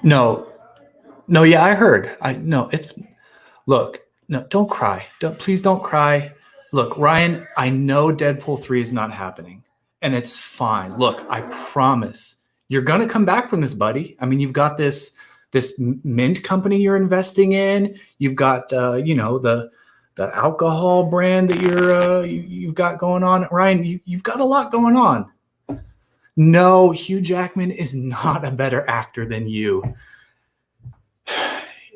No, no, yeah, I heard. Look, no, don't cry. Please don't cry. Look, Ryan, I know Deadpool 3 is not happening, and it's fine. Look, I promise you're going to come back from this, buddy. I mean, you've got this mint company you're investing in. You've got, the alcohol brand that you've got going on. Ryan, you've got a lot going on. No, Hugh Jackman is not a better actor than you.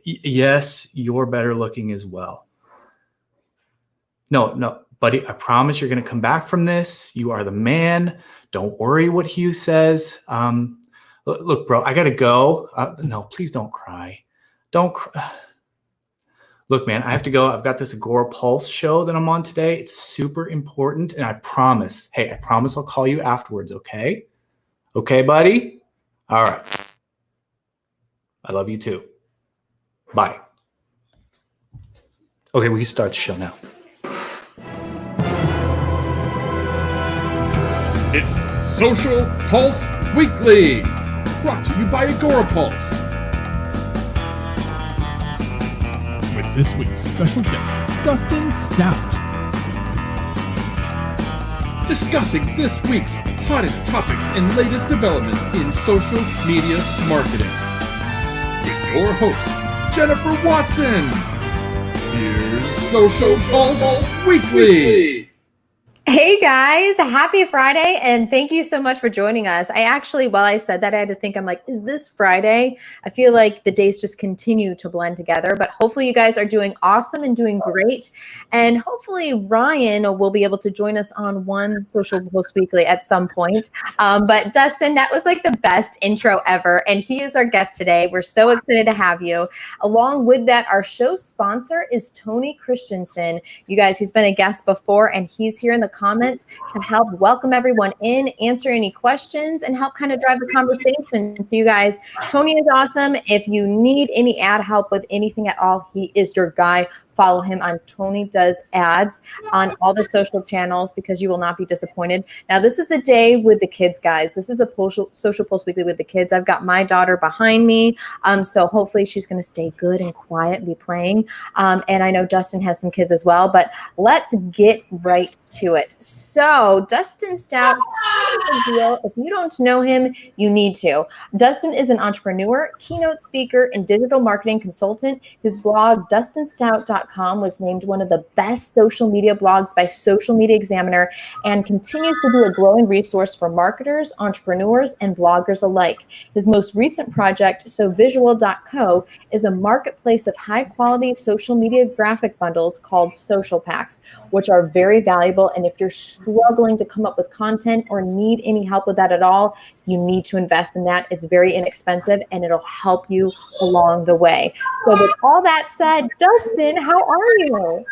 Yes, you're better looking as well. No, buddy, I promise you're going to come back from this. You are the man. Don't worry what Hugh says. Look, bro, I got to go. No, please don't cry. Don't cry. Look, man, I have to go. I've got this Agora Pulse show that I'm on today. It's super important, and I promise I'll call you afterwards, okay? Okay, buddy? All right. I love you too. Bye. Okay, we can start the show now. It's Social Pulse Weekly, brought to you by Agora Pulse. With this week's special guest, Dustin Stout. Discussing this week's hottest topics and latest developments in social media marketing. With your host, Jennifer Watson. Here's Social Pulse Weekly. Hey guys, happy Friday, and thank you so much for joining us. While I said that, I had to think, I'm like, is this Friday? I feel like the days just continue to blend together, but hopefully you guys are doing awesome and doing great. And hopefully Ryan will be able to join us on one Social Pulse Weekly at some point. But Dustin, that was like the best intro ever, and he is our guest today. We're so excited to have you. Along with that, our show sponsor is Tony Christensen. You guys, he's been a guest before, and he's here in the comments to help welcome everyone in, answer any questions, and help kind of drive the conversation. So you guys, Tony is awesome. If you need any ad help with anything at all, he is your guy. Follow him on Tony Does Ads on all the social channels because you will not be disappointed. Now, this is the day with the kids, guys. This is a Social Pulse Weekly with the kids. I've got my daughter behind me, so hopefully she's going to stay good and quiet and be playing. And I know Dustin has some kids as well, but let's get right to it. So, Dustin Stout, if you don't know him, you need to. Dustin is an entrepreneur, keynote speaker, and digital marketing consultant. His blog, DustinStout.com, was named one of the best social media blogs by Social Media Examiner and continues to be a growing resource for marketers, entrepreneurs, and bloggers alike. His most recent project, SoVisual.co, is a marketplace of high-quality social media graphic bundles called Social Packs, which are very valuable. And if you're struggling to come up with content or need any help with that at all, you need to invest in that. It's very inexpensive and it'll help you along the way. So with all that said, Dustin, how are you?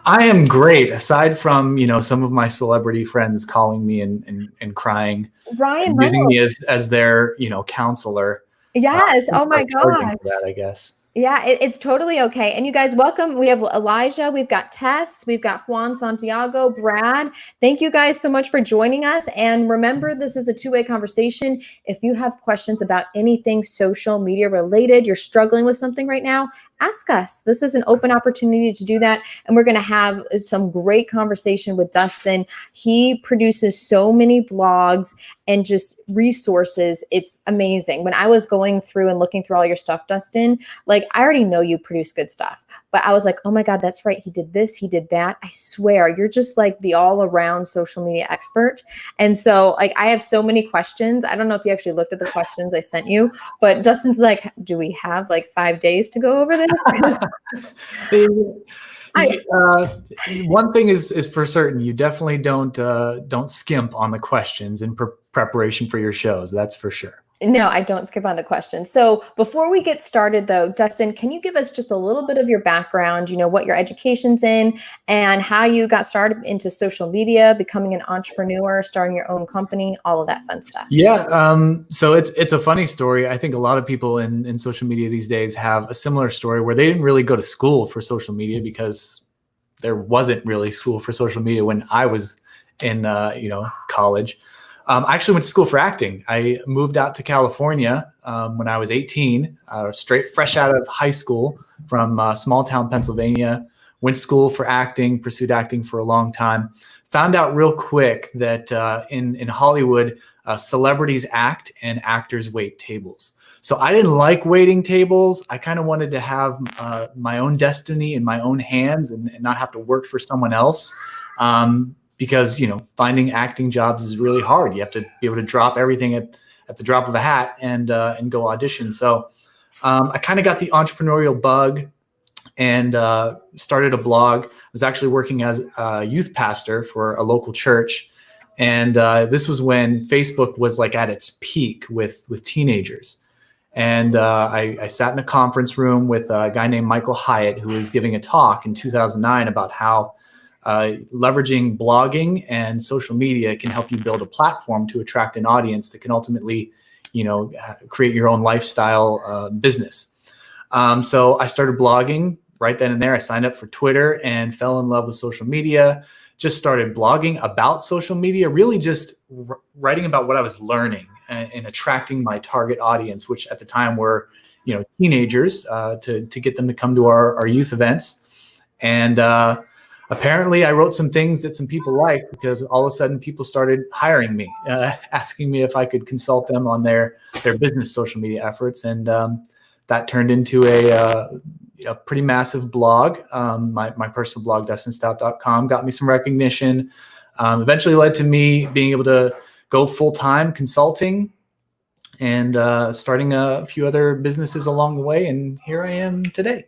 I am great. Aside from, some of my celebrity friends calling me and crying, Ryan, and using me as their, counselor. Yes. Oh my gosh. That, I guess. Yeah, it's totally okay. And you guys, welcome. We have Elijah, we've got Tess, we've got Juan Santiago, Brad. Thank you guys so much for joining us. And remember, this is a two-way conversation. If you have questions about anything social media related, you're struggling with something right now, ask us. This is an open opportunity to do that. And we're going to have some great conversation with Dustin. He produces so many blogs and just resources. It's amazing. When I was going through and looking through all your stuff, Dustin, like I already know you produce good stuff, but I was like, oh my God, that's right. He did this, he did that. I swear, you're just like the all around social media expert. And so like, I have so many questions. I don't know if you actually looked at the questions I sent you, but Dustin's like, do we have like 5 days to go over this? One thing is for certain, you definitely don't skimp on the questions in preparation for your shows. That's for sure. No, I don't skip on the questions. So before we get started though, Dustin, can you give us just a little bit of your background, what your education's in and how you got started into social media, becoming an entrepreneur, starting your own company, all of that fun stuff? Yeah. So it's a funny story. I think a lot of people in social media these days have a similar story where they didn't really go to school for social media because there wasn't really school for social media when I was in, college. I actually went to school for acting. I moved out to California when I was 18, fresh out of high school from small town Pennsylvania. Went to school for acting, pursued acting for a long time. Found out real quick that in Hollywood, celebrities act and actors wait tables. So I didn't like waiting tables. I kind of wanted to have my own destiny in my own hands and not have to work for someone else. Because, finding acting jobs is really hard. You have to be able to drop everything at the drop of a hat and go audition. So I kind of got the entrepreneurial bug and started a blog. I was actually working as a youth pastor for a local church. And this was when Facebook was like at its peak with teenagers. And I sat in a conference room with a guy named Michael Hyatt, who was giving a talk in 2009 about how leveraging blogging and social media can help you build a platform to attract an audience that can ultimately, create your own lifestyle business. So I started blogging right then and there. I signed up for Twitter and fell in love with social media. Just started blogging about social media, really just writing about what I was learning and attracting my target audience, which at the time were, teenagers, to get them to come to our youth events. And apparently I wrote some things that some people liked, because all of a sudden people started hiring me, asking me if I could consult them on their business social media efforts. And that turned into a pretty massive blog. My personal blog, DustinStout.com, got me some recognition. Eventually led to me being able to go full-time consulting and starting a few other businesses along the way. And here I am today.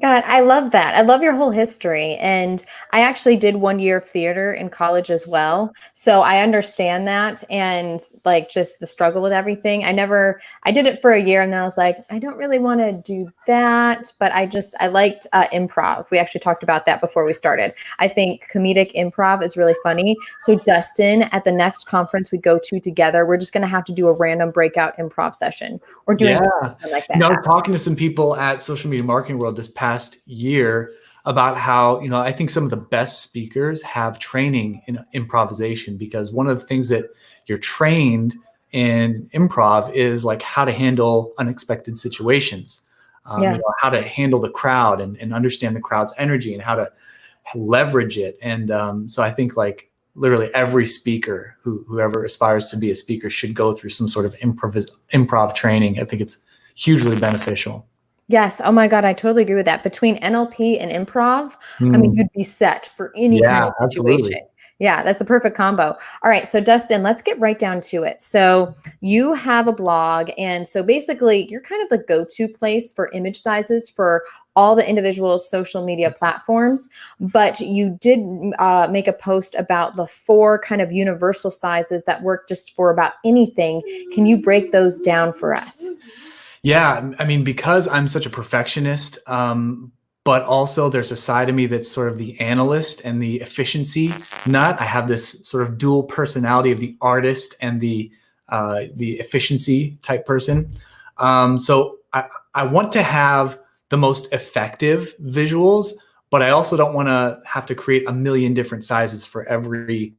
God, I love that. I love your whole history. And I actually did 1 year of theater in college as well. So I understand that, and like just the struggle with everything. I did it for a year, and then I was like, I don't really want to do that. But I liked improv. We actually talked about that before we started. I think comedic improv is really funny. So Dustin, at the next conference we go to together, we're just going to have to do a random breakout improv session or doing something like that. I was talking to some people at Social Media Marketing World this past year about how, I think some of the best speakers have training in improvisation, because one of the things that you're trained in improv is like how to handle unexpected situations, how to handle the crowd and understand the crowd's energy and how to leverage it. And so I think like literally every speaker whoever aspires to be a speaker should go through some sort of improv training. I think it's hugely beneficial. Yes. Oh my God. I totally agree with that. Between NLP and improv, I mean, you'd be set for any kind of situation. Absolutely. Yeah, that's a perfect combo. All right. So Dustin, let's get right down to it. So you have a blog, and so basically you're kind of the go-to place for image sizes for all the individual social media platforms, but you did make a post about the 4 kind of universal sizes that work just for about anything. Can you break those down for us? Yeah, I mean, because I'm such a perfectionist, but also there's a side of me that's sort of the analyst and the efficiency nut. I have this sort of dual personality of the artist and the efficiency type person. So I want to have the most effective visuals, but I also don't want to have to create a million different sizes for every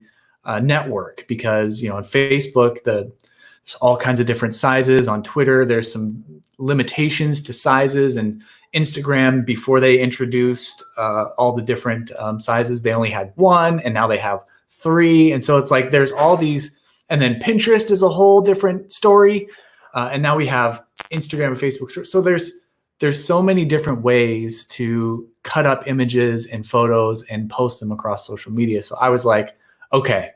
network, because on Facebook there's all kinds of different sizes. On Twitter, there's some limitations to sizes, and Instagram, before they introduced all the different sizes, they only had 1, and now they have 3. And so it's like there's all these, and then Pinterest is a whole different story. And now we have Instagram and Facebook. So there's so many different ways to cut up images and photos and post them across social media. So I was like, okay,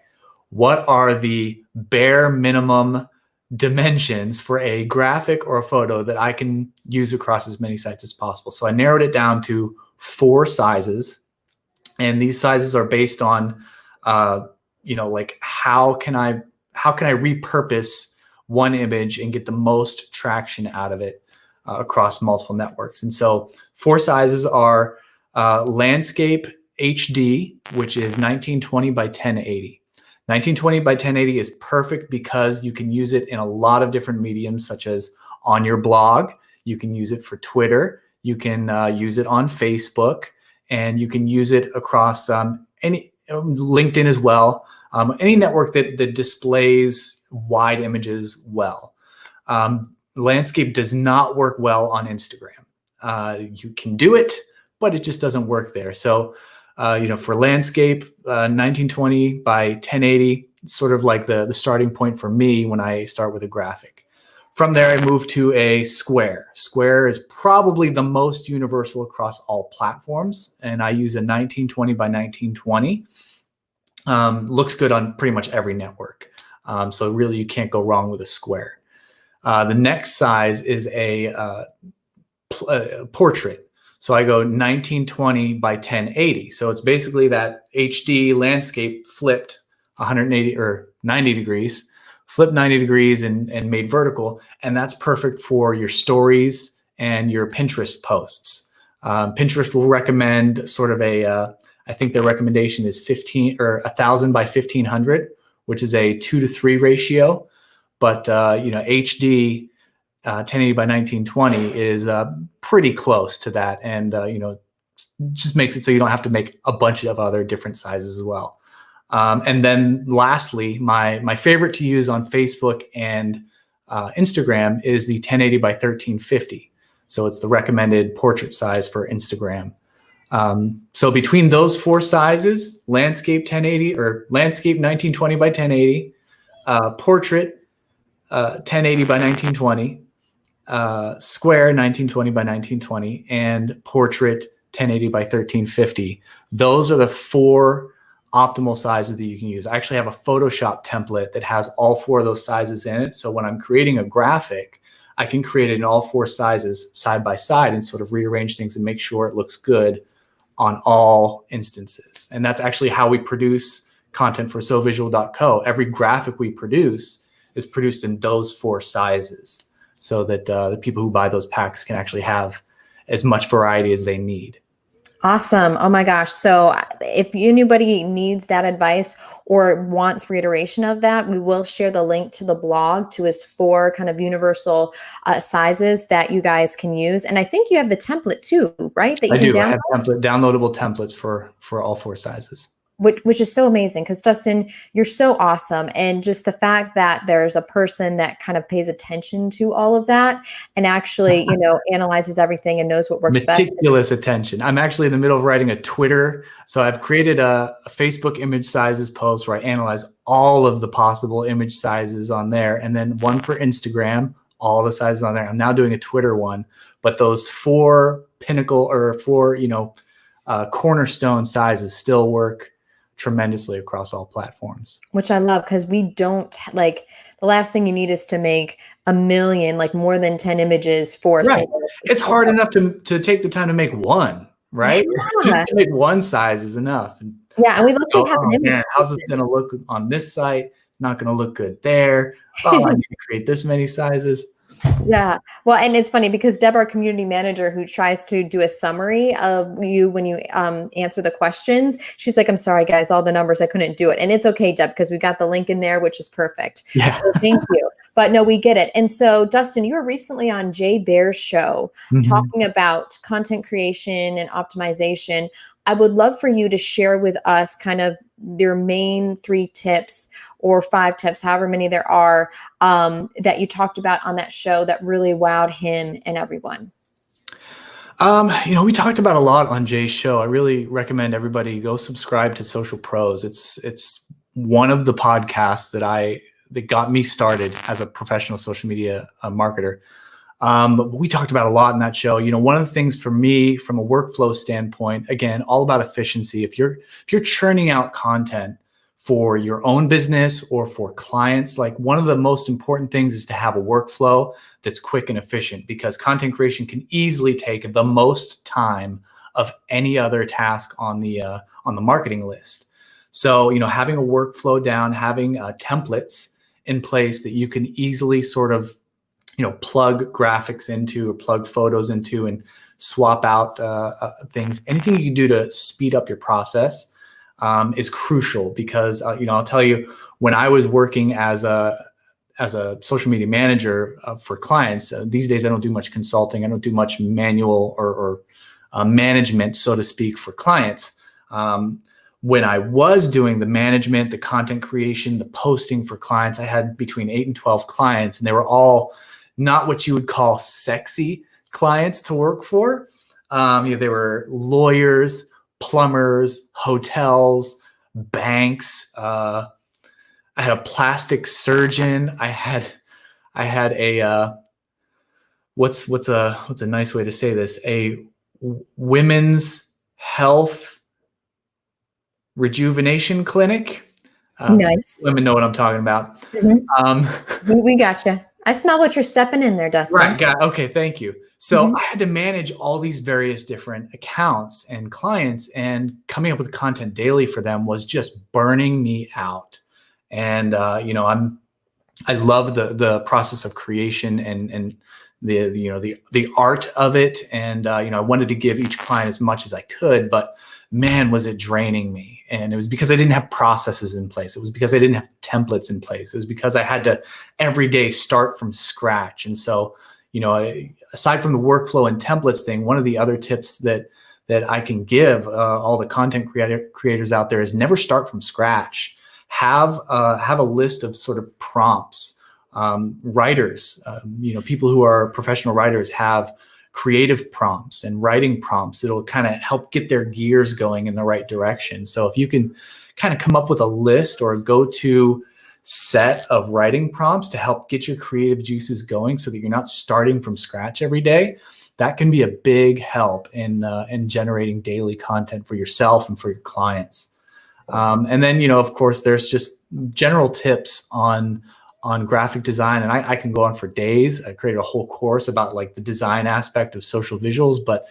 what are the bare minimum dimensions for a graphic or a photo that I can use across as many sites as possible? So I narrowed it down to 4 sizes, and these sizes are based on, like how can I repurpose one image and get the most traction out of it across multiple networks. And so 4 sizes are landscape HD, which is 1920 by 1080. 1920 by 1080 is perfect because you can use it in a lot of different mediums, such as on your blog. You can use it for Twitter. You can use it on Facebook, and you can use it across any LinkedIn as well. Any network that displays wide images well. Landscape does not work well on Instagram. You can do it, but it just doesn't work there. So, for landscape, 1920 by 1080, sort of like the starting point for me when I start with a graphic. From there, I move to a square. Square is probably the most universal across all platforms, and I use a 1920 by 1920. Looks good on pretty much every network. So really, you can't go wrong with a square. The next size is a portrait. So I go 1920 by 1080. So it's basically that HD landscape flipped 180 or 90 degrees, flipped 90 degrees and made vertical. And that's perfect for your stories and your Pinterest posts. Pinterest will recommend sort of I think their recommendation is 1,000 by 1,500, which is a 2:3 ratio. But, HD 1080 by 1920 is pretty close to that. And, just makes it so you don't have to make a bunch of other different sizes as well. And then lastly, my favorite to use on Facebook and Instagram is the 1080 by 1350. So it's the recommended portrait size for Instagram. So between those four sizes, landscape 1080 or landscape 1920 by 1080, portrait 1080 by 1920, square 1920 by 1920, and portrait 1080 by 1350. Those are the four optimal sizes that you can use. I actually have a Photoshop template that has all four of those sizes in it. So when I'm creating a graphic, I can create it in all four sizes side by side and sort of rearrange things and make sure it looks good on all instances. And that's actually how we produce content for sovisual.co. Every graphic we produce is produced in those four sizes so that the people who buy those packs can actually have as much variety as they need. Awesome. Oh my gosh. So if anybody needs that advice or wants reiteration of that, we will share the link to the blog to his four kind of universal sizes that you guys can use. And I think you have the template too, right? That you I can do. download? I have downloadable templates for all four sizes. Which is so amazing because Dustin, you're so awesome. And just the fact that there's a person that kind of pays attention to all of that and actually, analyzes everything and knows what works best. Meticulous attention. I'm actually in the middle of writing a Twitter. So I've created a Facebook image sizes post where I analyze all of the possible image sizes on there. And then one for Instagram, all the sizes on there. I'm now doing a Twitter one, but those four pinnacle or four, cornerstone sizes still work tremendously across all platforms. Which I love because we don't the last thing you need is to make a million, more than 10 images for right. It's hard enough to take the time to make one, right? Yeah. Just to make one size is enough. Yeah, and we look at having images. How's this going to look on this site? It's not going to look good there. Oh, I need to create this many sizes. Yeah. Well, and it's funny because Deb, our community manager who tries to do a summary of you when you answer the questions, she's like, I'm sorry, guys, all the numbers, I couldn't do it. And it's okay, Deb, because we got the link in there, which is perfect. Yeah. So thank you. But no, we get it. And so, Dustin, you were recently on Jay Baer's show talking about content creation and optimization. I would love for you to share with us kind of your main 3 tips or 5 tips, however many there are, that you talked about on that show that really wowed him and everyone. We talked about a lot on Jay's show. I really recommend everybody go subscribe to Social Pros. It's one of the podcasts that got me started as a professional social media marketer. But we talked about a lot in that show. One of the things for me from a workflow standpoint, again, all about efficiency. If you're churning out content for your own business or for clients, one of the most important things is to have a workflow that's quick and efficient, because content creation can easily take the most time of any other task on the marketing list. So, having a workflow down, having templates in place that you can easily sort of plug graphics into or plug photos into and swap out things. Anything you can do to speed up your process is crucial, because I'll tell you, when I was working as a social media manager for clients, these days I don't do much consulting. I don't do much manual or management, so to speak, for clients. when I was doing the management, the content creation, the posting for clients, I had between 8 and 12 clients, and they were all not what you would call sexy clients to work for. They were lawyers, plumbers, hotels, banks. I had a plastic surgeon. I had a what's a nice way to say this? A women's health rejuvenation clinic. Nice. Women know what I'm talking about. We gotcha. I smell what you're stepping in there, Dustin. Right. Okay. Thank you. So I had to manage all these various different accounts and clients, and coming up with content daily for them was just burning me out. And I love the process of creation and the art of it. And I wanted to give each client as much as I could, but man, was it draining me. And it was because I didn't have processes in place. It was because I didn't have templates in place. It was because I had to every day start from scratch. And so, aside from the workflow and templates thing, one of the other tips that I can give all the content creators out there is never start from scratch. Have a list of sort of prompts. Writers, people who are professional writers have creative prompts and writing prompts. It'll kind of help get their gears going in the right direction. So if you can kind of come up with a list or a go-to set of writing prompts to help get your creative juices going so that you're not starting from scratch every day, that can be a big help in generating daily content for yourself and for your clients. And then, of course, there's just general tips on graphic design, and I can go on for days. I created a whole course about like the design aspect of social visuals, but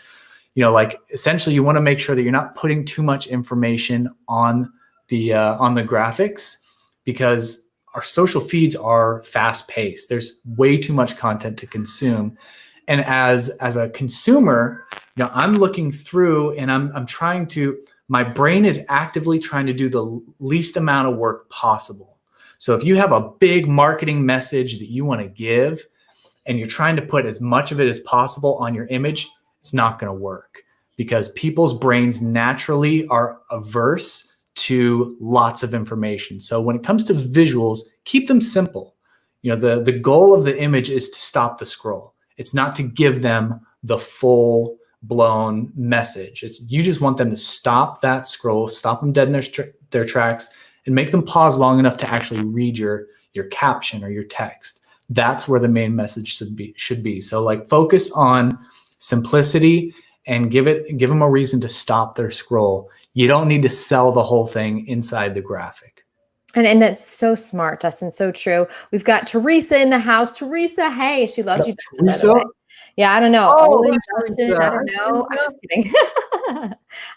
essentially you want to make sure that you're not putting too much information on the graphics, because our social feeds are fast paced. There's way too much content to consume. And as a consumer, I'm looking through and I'm trying to, my brain is actively trying to do the least amount of work possible. So if you have a big marketing message that you want to give and you're trying to put as much of it as possible on your image, it's not going to work, because people's brains naturally are averse to lots of information. So when it comes to visuals, keep them simple. The goal of the image is to stop the scroll. It's not to give them the full blown message. You just want them to stop that scroll, stop them dead in their tracks, and make them pause long enough to actually read your caption or your text. That's where the main message should be. So focus on simplicity and give them a reason to stop their scroll. You don't need to sell the whole thing inside the graphic. And that's so smart, Dustin. So true. We've got Teresa in the house. Teresa, hey, she loves you, Dustin, by the way. Yeah, I don't know. Dustin, I don't know. I'm just kidding.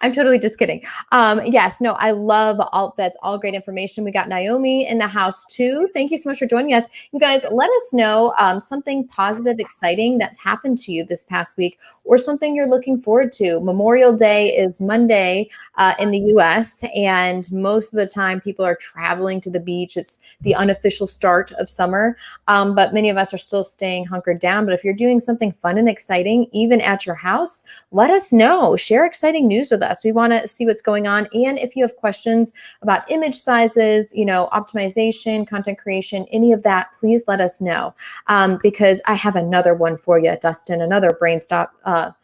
I'm totally just kidding. Yes, no, I love that's all great information. We got Naomi in the house too. Thank you so much for joining us. You guys, let us know something positive, exciting that's happened to you this past week, or something you're looking forward to. Memorial Day is Monday in the US, and most of the time people are traveling to the beach. It's the unofficial start of summer, but many of us are still staying hunkered down. But if you're doing something fun and exciting, even at your house, let us know. Share exciting news with us. We want to see what's going on. And if you have questions about image sizes, optimization, content creation, any of that, please let us know. Because I have another one for you, Dustin, another brain stopper.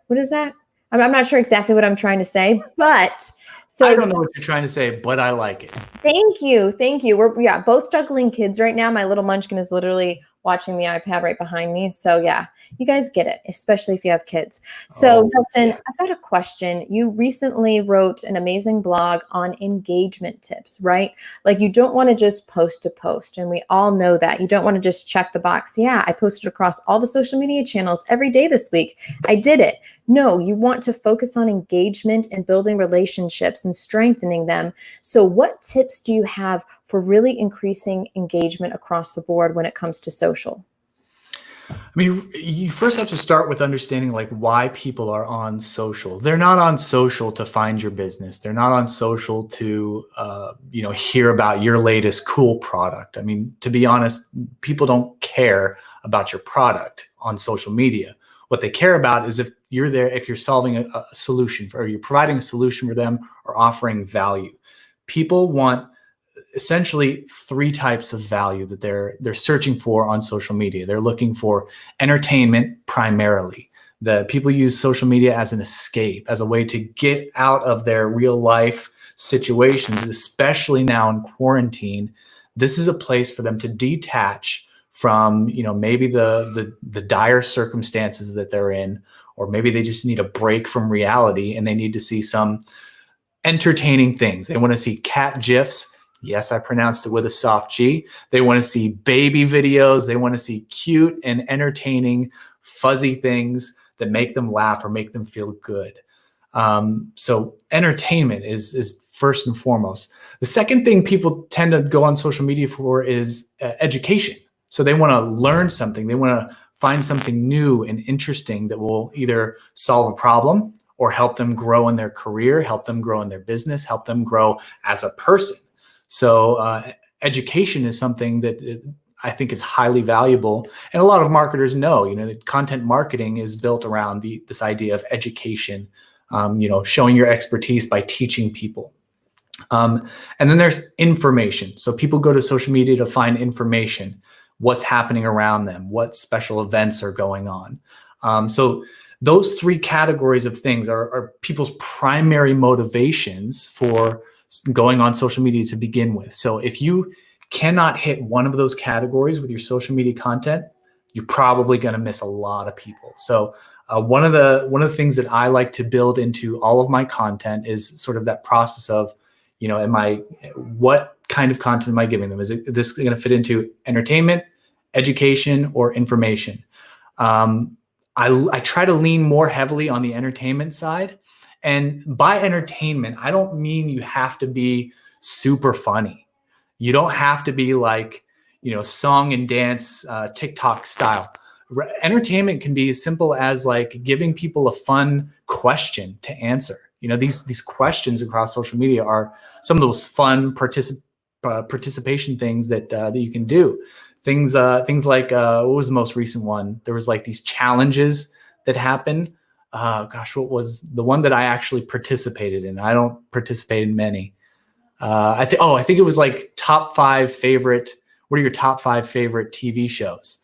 What is that? I'm not sure exactly what I'm trying to say, but so I don't know what you're trying to say, but I like it. Thank you. We're both juggling kids right now. My little munchkin is literally watching the iPad right behind me. So yeah, you guys get it, especially if you have kids. So Dustin, yeah. I've got a question. You recently wrote an amazing blog on engagement tips, right? Like, you don't want to just post to post. And we all know that. You don't want to just check the box. Yeah, I posted across all the social media channels every day this week. I did it. No, you want to focus on engagement and building relationships and strengthening them. So what tips do you have for really increasing engagement across the board when it comes to social? I mean, you first have to start with understanding why people are on social. They're not on social to find your business. They're not on social to, hear about your latest cool product. I mean, to be honest, people don't care about your product on social media. What they care about is if you're there, if you're solving a solution or you're providing a solution for them or offering value. People want essentially 3 types of value that they're searching for on social media. They're looking for entertainment primarily. The people use social media as an escape, as a way to get out of their real life situations, especially now in quarantine. This is a place for them to detach from, maybe the dire circumstances that they're in, or maybe they just need a break from reality and they need to see some entertaining things. They want to see cat GIFs. Yes, I pronounced it with a soft G. They want to see baby videos. They want to see cute and entertaining, fuzzy things that make them laugh or make them feel good. So entertainment is first and foremost. The second thing people tend to go on social media for is education. So they want to learn something. They want to find something new and interesting that will either solve a problem or help them grow in their career, help them grow in their business, help them grow as a person. So education is something that I think is highly valuable. And a lot of marketers know, that content marketing is built around this idea of education, showing your expertise by teaching people. And then there's information. So people go to social media to find information, what's happening around them, what special events are going on. So those 3 categories of things are people's primary motivations for going on social media to begin with. So if you cannot hit one of those categories with your social media content, you're probably going to miss a lot of people. So one of the things that I like to build into all of my content is sort of that process of, what kind of content am I giving them? Is this going to fit into entertainment, education, or information? I try to lean more heavily on the entertainment side. And by entertainment, I don't mean you have to be super funny. You don't have to be like, song and dance, TikTok style. Entertainment can be as simple as like giving people a fun question to answer. These questions across social media are some of those fun participation things that you can do. Things like what was the most recent one? There was like these challenges that happened. What was the one that I actually participated in? I don't participate in many. I think it was like top 5 favorite. What are your top 5 favorite TV shows?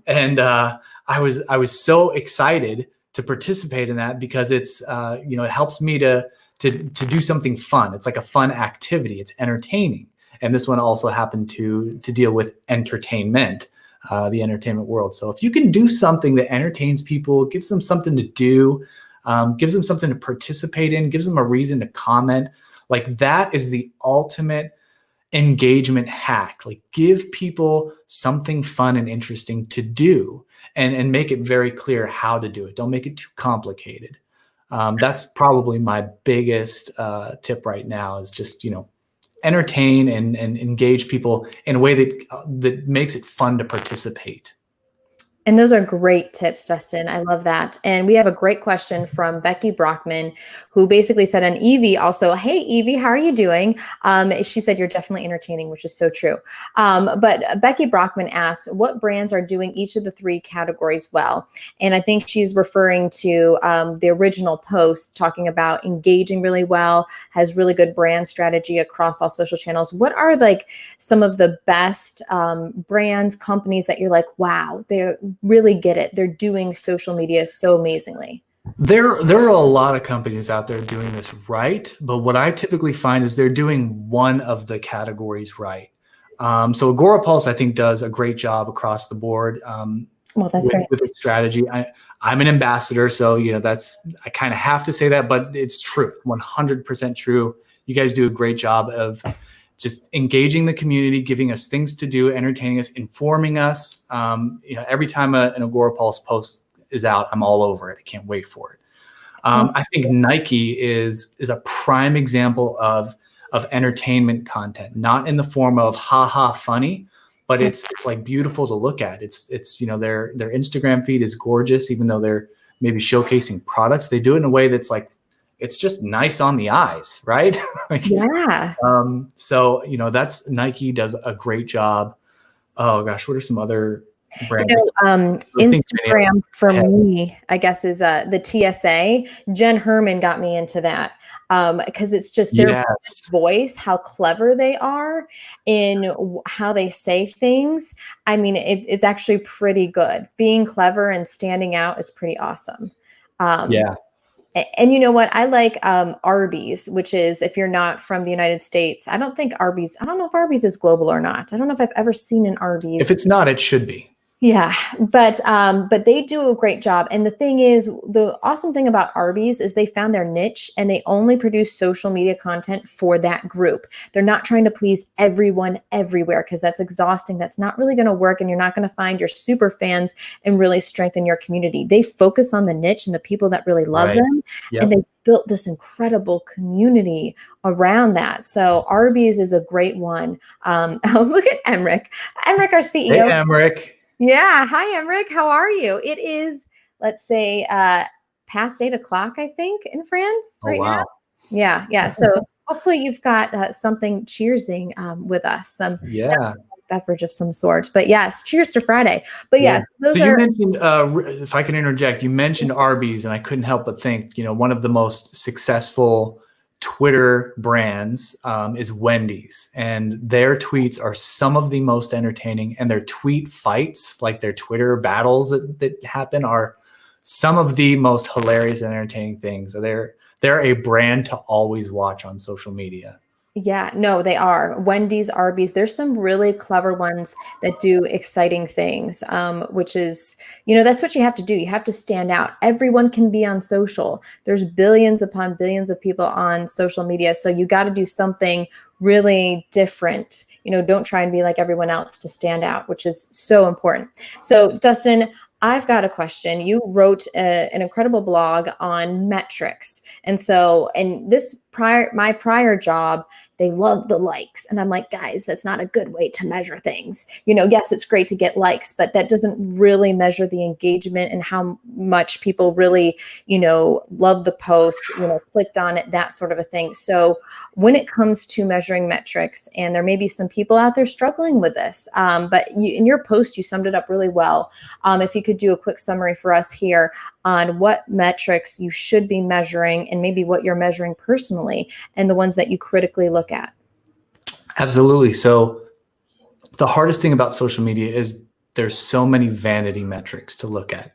And I was so excited to participate in that because it's it helps me to do something fun. It's like a fun activity. It's entertaining. And this one also happened to deal with entertainment, the entertainment world. So if you can do something that entertains people, gives them something to do, gives them something to participate in, gives them a reason to comment, like that is the ultimate engagement hack. Like give people something fun and interesting to do and make it very clear how to do it. Don't make it too complicated. That's probably my biggest tip right now is just, entertain and engage people in a way that makes it fun to participate. And those are great tips, Dustin. I love that. And we have a great question from Becky Brockman, who basically said, and Evie also, hey, Evie, how are you doing? She said, you're definitely entertaining, which is so true. But Becky Brockman asked, what brands are doing each of the 3 categories well? And I think she's referring to the original post talking about engaging really well, has really good brand strategy across all social channels. What are like some of the best brands, companies that you're like, wow, they're really get it. They're doing social media so amazingly. There are a lot of companies out there doing this right, but what I typically find is they're doing one of the categories right. So Agorapulse, I think, does a great job across the board. Well, that's right. With its strategy. I'm an ambassador, so I kind of have to say that, but it's true, 100% true. You guys do a great job of just engaging the community, giving us things to do, entertaining us, informing us. Every time an Agorapulse post is out, I'm all over it. I can't wait for it. I think Nike is a prime example of entertainment content, not in the form of haha funny, but it's like beautiful to look at. It's their Instagram feed is gorgeous, even though they're maybe showcasing products. They do it in a way that's like, it's just nice on the eyes, right? Yeah. So that's Nike does a great job. Oh gosh, what are some other? Branding. Instagram for me, I guess, is the TSA. Jen Herman got me into that because it's just their voice, how clever they are in how they say things. I mean, it's actually pretty good. Being clever and standing out is pretty awesome. And you know what? I like Arby's, which is, if you're not from the United States, I don't know if Arby's is global or not. I don't know if I've ever seen an Arby's. If it's not, it should be. Yeah, but they do a great job. And the thing is, the awesome thing about Arby's is they found their niche and they only produce social media content for that group. They're not trying to please everyone everywhere, because that's exhausting. That's not really going to work, and you're not going to find your super fans and really strengthen your community. They focus on the niche and the people that really love them. And they built this incredible community around that. So Arby's is a great one. Oh, look at Emric. Emric, our CEO. Hey, Emric. Yeah. Hi, Emric. How are you? It is, let's say, past 8 o'clock, I think, in France now. Yeah. Yeah. So hopefully you've got something cheersing with us. Some beverage of some sort. But yes, cheers to Friday. But yes, those so you mentioned, if I can interject, you mentioned Arby's, and I couldn't help but think, one of the most successful Twitter brands is Wendy's, and their tweets are some of the most entertaining, and their tweet fights, like their Twitter battles that happen, are some of the most hilarious and entertaining things. They're a brand to always watch on social media. Yeah, no, they are. Wendy's, Arby's, there's some really clever ones that do exciting things, which is, that's what you have to do. You have to stand out. Everyone can be on social. There's billions upon billions of people on social media. So you got to do something really different. Don't try and be like everyone else to stand out, which is so important. So Dustin, I've got a question. You wrote an incredible blog on metrics. And so, my prior job, they love the likes. And I'm like, guys, that's not a good way to measure things. Yes, it's great to get likes, but that doesn't really measure the engagement and how much people really, love the post, clicked on it, that sort of a thing. So when it comes to measuring metrics, and there may be some people out there struggling with this, but in your post, you summed it up really well. If you could do a quick summary for us here on what metrics you should be measuring, and maybe what you're measuring personally, and the ones that you critically look at. Absolutely. So the hardest thing about social media is there's so many vanity metrics to look at.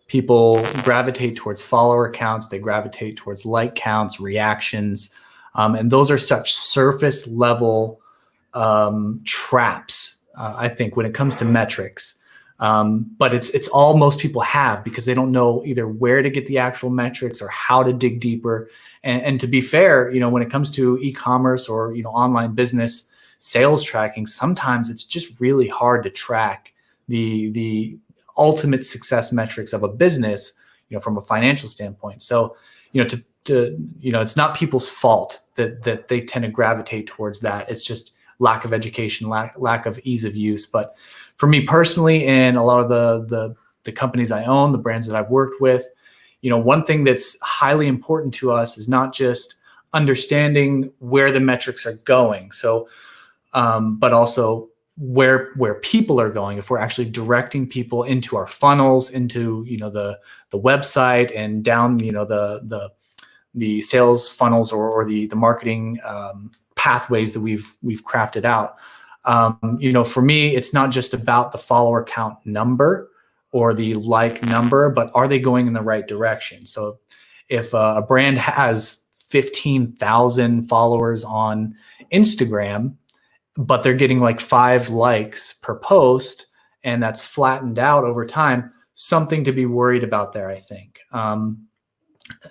People gravitate towards follower counts. They gravitate towards like counts, reactions. And those are such surface level traps, I think, when it comes to metrics. But it's all most people have, because they don't know either where to get the actual metrics or how to dig deeper. And to be fair, when it comes to e-commerce or, online business sales tracking, sometimes it's just really hard to track the ultimate success metrics of a business, from a financial standpoint. So, it's not people's fault that they tend to gravitate towards that. It's just lack of education, lack of ease of use. But for me personally, and a lot of the companies I own, the brands that I've worked with, one thing that's highly important to us is not just understanding where the metrics are going. So, but also where people are going. If we're actually directing people into our funnels, into, the website, and down, the sales funnels or the marketing pathways that we've crafted out. For me, it's not just about the follower count number or the like number, but are they going in the right direction? So if a brand has 15,000 followers on Instagram, but they're getting like 5 likes per post, and that's flattened out over time, something to be worried about there, I think.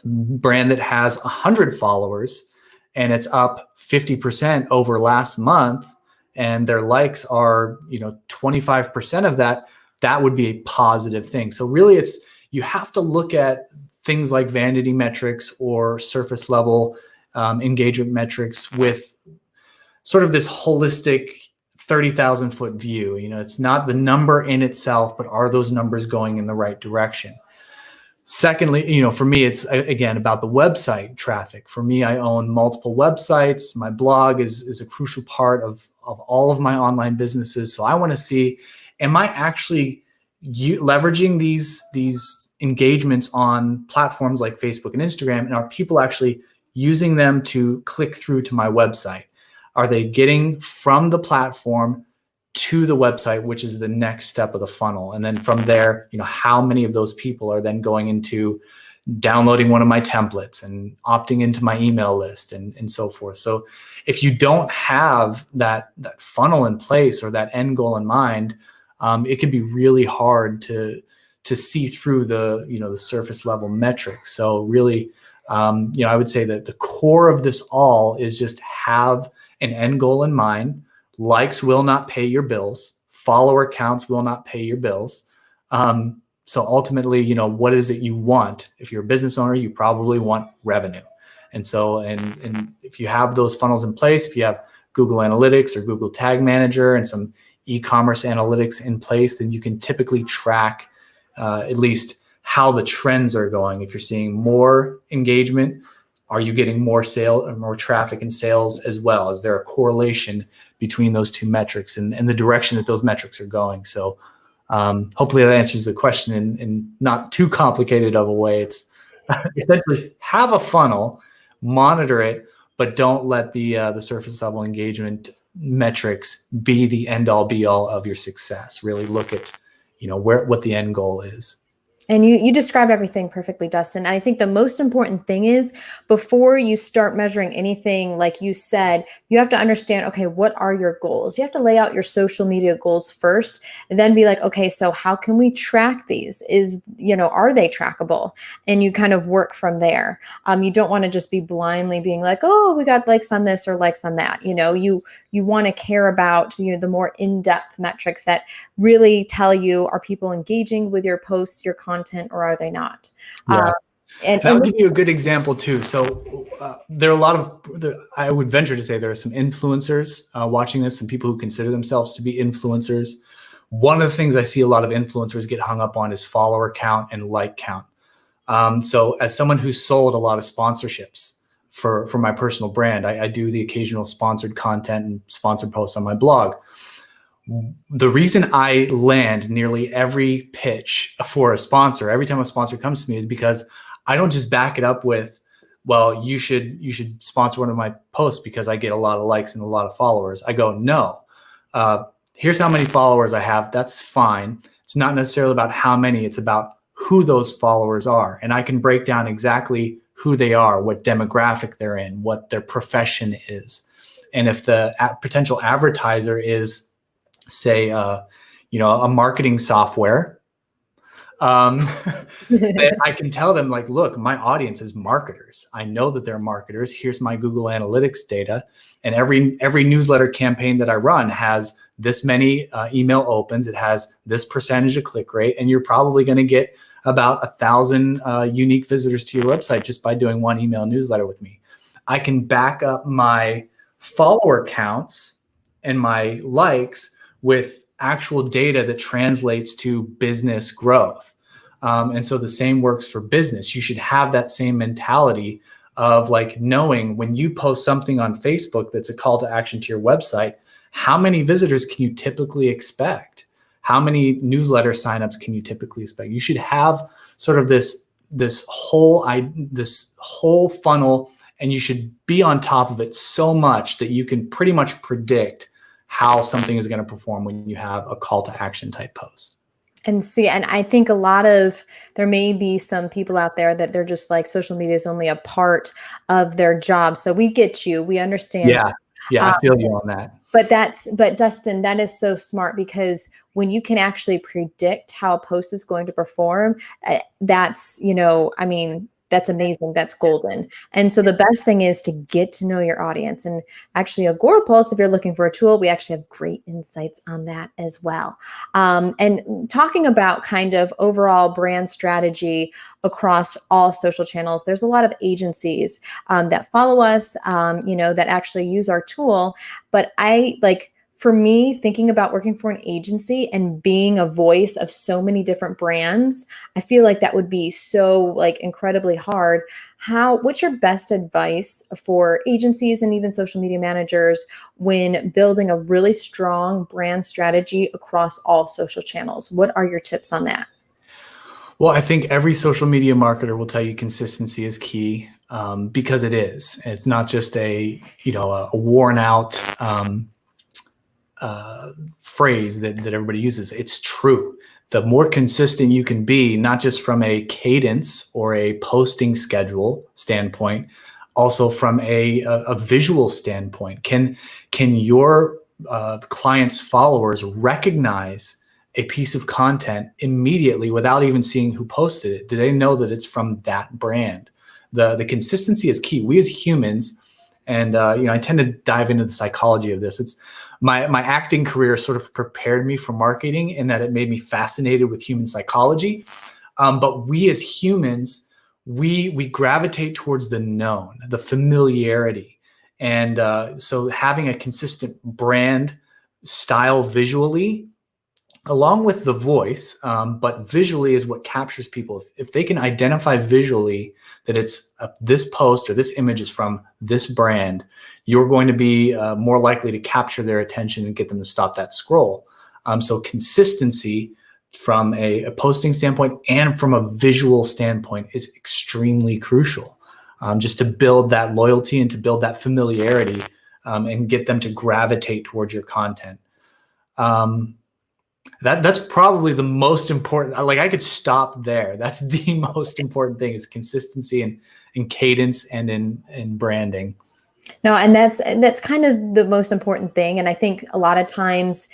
Brand that has 100 followers and it's up 50% over last month, and their likes are, 25% of that, that would be a positive thing. So really you have to look at things like vanity metrics or surface level engagement metrics with sort of this holistic 30,000 foot view. It's not the number in itself, but are those numbers going in the right direction? Secondly, for me, it's again about the website traffic. For me, I own multiple websites. My blog is a crucial part of all of my online businesses. So I want to see, am I actually leveraging these engagements on platforms like Facebook and Instagram, and are people actually using them to click through to my website? Are they getting from the platform to the website, which is the next step of the funnel? And then from there, how many of those people are then going into downloading one of my templates and opting into my email list and so forth? So if you don't have that funnel in place or that end goal in mind, it can be really hard to see through the surface level metrics. So really, I would say that the core of this all is just have an end goal in mind. Likes will not pay your bills. Follower counts will not pay your bills. So ultimately, what is it you want? If you're a business owner, you probably want revenue. And so, and if you have those funnels in place, if you have Google Analytics or Google Tag Manager and some e-commerce analytics in place, then you can typically track at least how the trends are going. If you're seeing more engagement, are you getting more sale or more traffic and sales as well? Is there a correlation between those two metrics and the direction that those metrics are going? So hopefully that answers the question in not too complicated of a way. It's essentially have a funnel, monitor it, but don't let the surface level engagement metrics be the end all be all of your success. Really look at what the end goal is. And you described everything perfectly, Dustin. And I think the most important thing is, before you start measuring anything, like you said, you have to understand, okay, what are your goals? You have to lay out your social media goals first, and then be like, okay, so how can we track these? Are they trackable? And you kind of work from there. You don't want to just be blindly being like, oh, we got likes on this or likes on that. You want to care about, the more in-depth metrics that really tell you, are people engaging with your posts, your content, or are they not? Yeah. And I'll give you a good example too. So there are a lot of, I would venture to say there are some influencers watching this, some people who consider themselves to be influencers. One of the things I see a lot of influencers get hung up on is follower count and like count. So as someone who's sold a lot of sponsorships for my personal brand, I do the occasional sponsored content and sponsored posts on my blog. The reason I land nearly every pitch for a sponsor, every time a sponsor comes to me, is because I don't just back it up with, well, you should sponsor one of my posts because I get a lot of likes and a lot of followers. I go, no, here's how many followers I have. That's fine. It's not necessarily about how many, it's about who those followers are. And I can break down exactly who they are, what demographic they're in, what their profession is. And if the potential advertiser is, say, a marketing software, I can tell them, like, look, my audience is marketers. I know that they're marketers. Here's my Google Analytics data. And every newsletter campaign that I run has this many email opens. It has this percentage of click rate. And you're probably going to get about 1,000 unique visitors to your website just by doing one email newsletter with me. I can back up my follower counts and my likes with actual data that translates to business growth. And so the same works for business. You should have that same mentality of, like, knowing when you post something on Facebook that's a call to action to your website, how many visitors can you typically expect? How many newsletter signups can you typically expect? You should have sort of this whole funnel, and you should be on top of it so much that you can pretty much predict how something is going to perform when you have a call to action type post. And I think there may be some people out there that they're just like, social media is only a part of their job. So we get you, we understand. Yeah, I feel you on that. But Dustin, that is so smart, because when you can actually predict how a post is going to perform, that's amazing. That's golden. And so the best thing is to get to know your audience. And actually, Agorapulse, if you're looking for a tool, we actually have great insights on that as well. And talking about kind of overall brand strategy across all social channels, there's a lot of agencies that follow us, that actually use our tool. But for me, thinking about working for an agency and being a voice of so many different brands, I feel like that would be so like incredibly hard. What's your best advice for agencies and even social media managers when building a really strong brand strategy across all social channels? What are your tips on that? Well, I think every social media marketer will tell you consistency is key, because it is. It's not just a worn out phrase that everybody uses. It's true. The more consistent you can be, not just from a cadence or a posting schedule standpoint, also from a visual standpoint. Can your clients' followers recognize a piece of content immediately without even seeing who posted it? Do they know that it's from that brand? The consistency is key. We as humans, and I tend to dive into the psychology of this. It's my acting career sort of prepared me for marketing in that it made me fascinated with human psychology. But we as humans, we gravitate towards the known, the familiarity. And so having a consistent brand style visually, along with the voice, but visually is what captures people. If they can identify visually that it's this post or this image is from this brand, you're going to be more likely to capture their attention and get them to stop that scroll. So consistency from a posting standpoint and from a visual standpoint is extremely crucial, just to build that loyalty and to build that familiarity, and get them to gravitate towards your content. That's probably the most important. Like, I could stop there. That's the most important thing, is consistency and cadence and in branding. No, and that's kind of the most important thing. And I think a lot of times,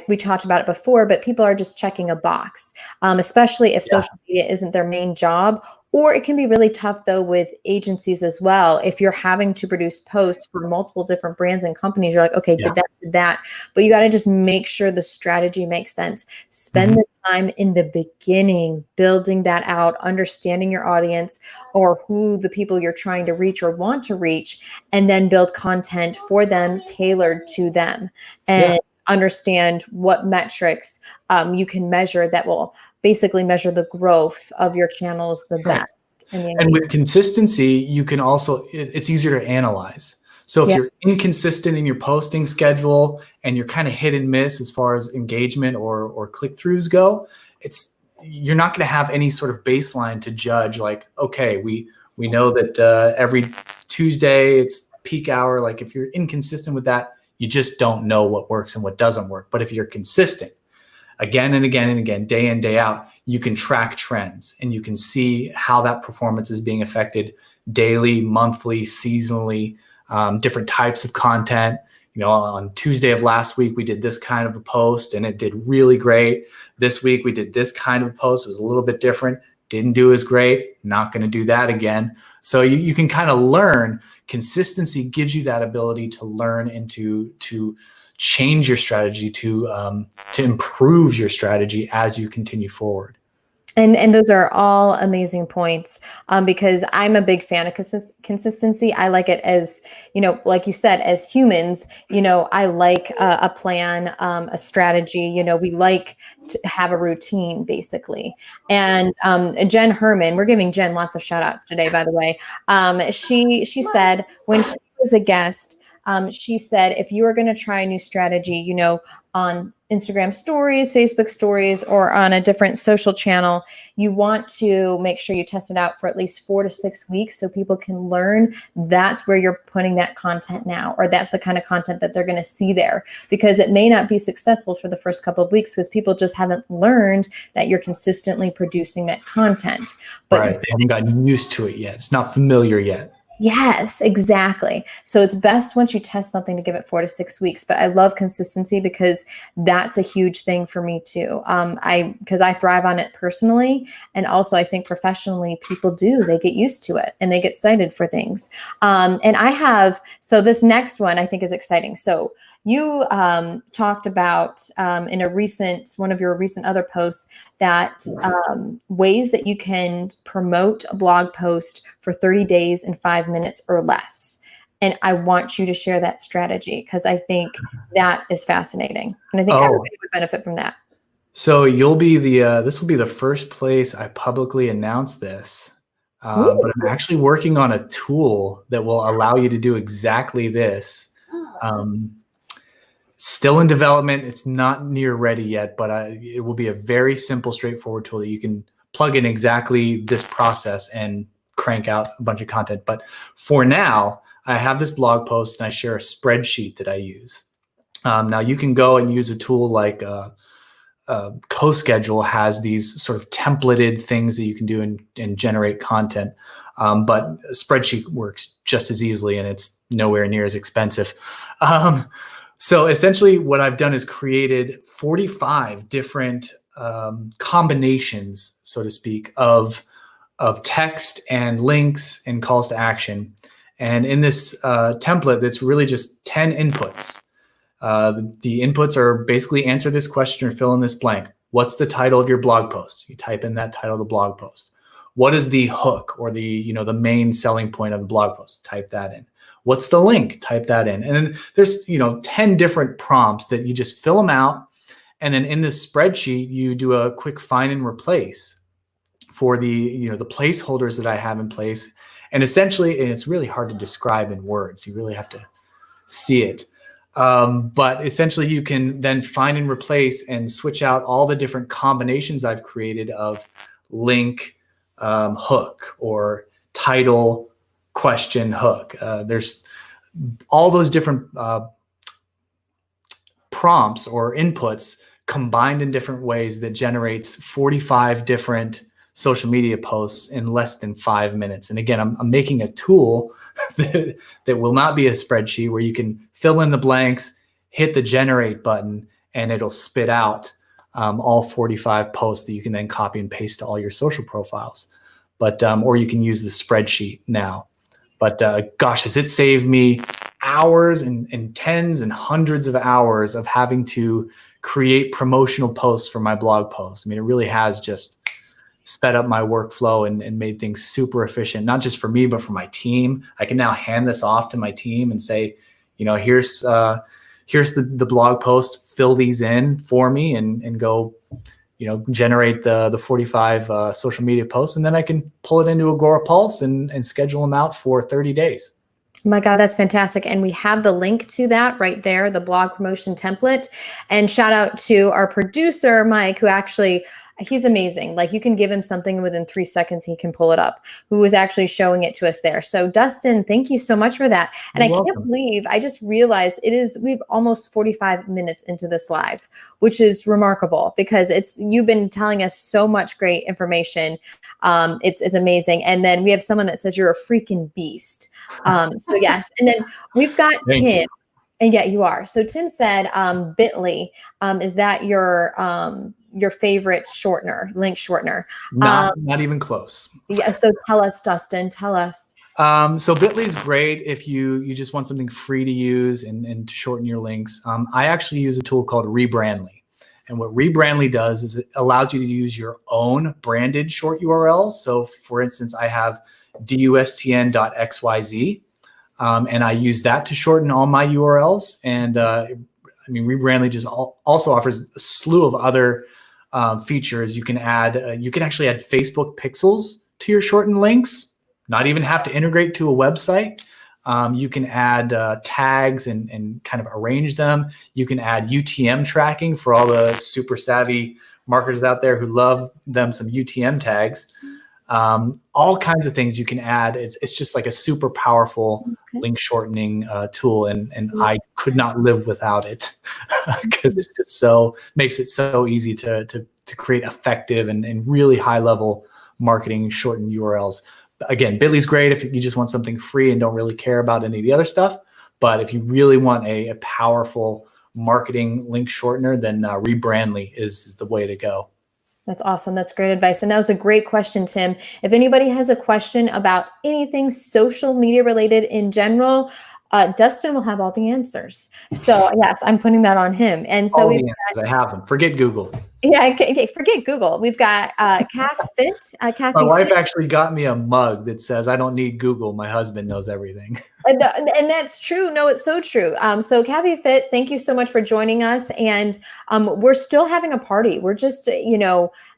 we talked about it before, but people are just checking a box, especially if social media isn't their main job. Or it can be really tough, though, with agencies as well. If you're having to produce posts for multiple different brands and companies, you're like, okay, did that. But you got to just make sure the strategy makes sense. Spend the time in the beginning, building that out, understanding your audience or who the people you're trying to reach or want to reach, and then build content for them tailored to them. And understand what metrics you can measure that will basically measure the growth of your channels the best. And with consistency, you can also, it's easier to analyze. So if you're inconsistent in your posting schedule and you're kind of hit and miss as far as engagement or click-throughs go, you're not going to have any sort of baseline to judge. Like, okay, we know that every Tuesday it's peak hour. Like, if you're inconsistent with that, you just don't know what works and what doesn't work. But if you're consistent again and again and again, day in, day out, you can track trends and you can see how that performance is being affected daily, monthly, seasonally, different types of content. On Tuesday of last week, we did this kind of a post and it did really great. This week we did this kind of a post. It was a little bit different. Didn't do as great. Not going to do that again. So you can kind of learn. Consistency gives you that ability to learn and to change your strategy, to improve your strategy as you continue forward. And those are all amazing points, because I'm a big fan of consistency. I like it as, like you said, as humans, I like a plan, a strategy. We like to have a routine, basically. And Jen Herman, we're giving Jen lots of shout outs today, by the way. She said when she was a guest, she said, if you are going to try a new strategy, on Instagram stories, Facebook stories, or on a different social channel, you want to make sure you test it out for at least 4 to 6 weeks so people can learn that's where you're putting that content now, or that's the kind of content that they're going to see there, because it may not be successful for the first couple of weeks because people just haven't learned that you're consistently producing that content. But right. They haven't gotten used to it yet. It's not familiar yet. Yes, exactly. So it's best once you test something to give it 4 to 6 weeks. But I love consistency because that's a huge thing for me too. Because I thrive on it personally, and also I think professionally people do. They get used to it and they get excited for things. So this next one I think is exciting. So you talked about in one of your recent other posts that ways that you can promote a blog post for 30 days in 5 minutes or less. And I want you to share that strategy because I think that is fascinating. And I think Oh. everybody would benefit from that. So you'll be this will be the first place I publicly announce this. But I'm actually working on a tool that will allow you to do exactly this. Still in development. It's not near ready yet, but it will be a very simple, straightforward tool that you can plug in exactly this process and crank out a bunch of content. But for now, I have this blog post and I share a spreadsheet that I use. Now you can go and use a tool like CoSchedule has these sort of templated things that you can do and generate content. But a spreadsheet works just as easily and it's nowhere near as expensive. So essentially what I've done is created 45 different combinations, so to speak, of text and links and calls to action. And in this template, that's really just 10 inputs. The inputs are basically answer this question or fill in this blank. What's the title of your blog post? You type in that title of the blog post. What is the hook or the main selling point of the blog post? Type that in. What's the link? Type that in. And then there's 10 different prompts that you just fill them out. And then in this spreadsheet, you do a quick find and replace for the placeholders that I have in place. And essentially, and it's really hard to describe in words. You really have to see it. But essentially, you can then find and replace and switch out all the different combinations I've created of link, hook, or title, question, hook. There's all those different prompts or inputs combined in different ways that generates 45 different social media posts in less than 5 minutes. And again, I'm making a tool that will not be a spreadsheet where you can fill in the blanks, hit the generate button, and it'll spit out all 45 posts that you can then copy and paste to all your social profiles. But or you can use the spreadsheet now. But gosh, has it saved me hours and tens and hundreds of hours of having to create promotional posts for my blog posts. I mean, it really has just sped up my workflow and made things super efficient, not just for me, but for my team. I can now hand this off to my team and say, here's the blog post, fill these in for me and go, generate the 45 social media posts. And then I can pull it into Agorapulse and schedule them out for 30 days. Oh my God, that's fantastic. And we have the link to that right there, the blog promotion template. And shout out to our producer, Mike, who he's amazing. Like you can give him something within 3 seconds, he can pull it up, who was actually showing it to us there. So Dustin, thank you so much for that. And I can't believe, I just realized we've almost 45 minutes into this live, which is remarkable because you've been telling us so much great information. It's amazing. And then we have someone that says you're a freaking beast. So yes. And then we've got Tim. And yeah, you are. So Tim said, Bitly, is that your favorite link shortener? Not even close. Yeah. So tell us, Dustin, tell us. So Bitly is great if you just want something free to use and to shorten your links. I actually use a tool called Rebrandly. And what Rebrandly does is it allows you to use your own branded short URLs. So for instance, I have dustn.xyz. And I use that to shorten all my URLs. And Rebrandly just also offers a slew of other features. You can actually add Facebook pixels to your shortened links, not even have to integrate to a website. You can add tags and kind of arrange them. You can add UTM tracking for all the super savvy marketers out there who love them some UTM tags. All kinds of things you can add. It's just like a super powerful link shortening tool, and I could not live without it because it's just makes it so easy to create effective and really high level marketing shortened URLs. Again, Bitly's great if you just want something free and don't really care about any of the other stuff. But if you really want a powerful marketing link shortener, then Rebrandly is the way to go. That's awesome. That's great advice. And that was a great question, Tim. If anybody has a question about anything social media related in general, Dustin will have all the answers. So yes, I'm putting that on him. And so I have them. Forget Google. Yeah, okay, forget Google. We've got Cass Fit. Kathy My wife Fit. actually got me a mug that says, "I don't need Google. My husband knows everything." And that's true. No, it's so true. So Kathy Fit, thank you so much for joining us. And we're still having a party. We're just,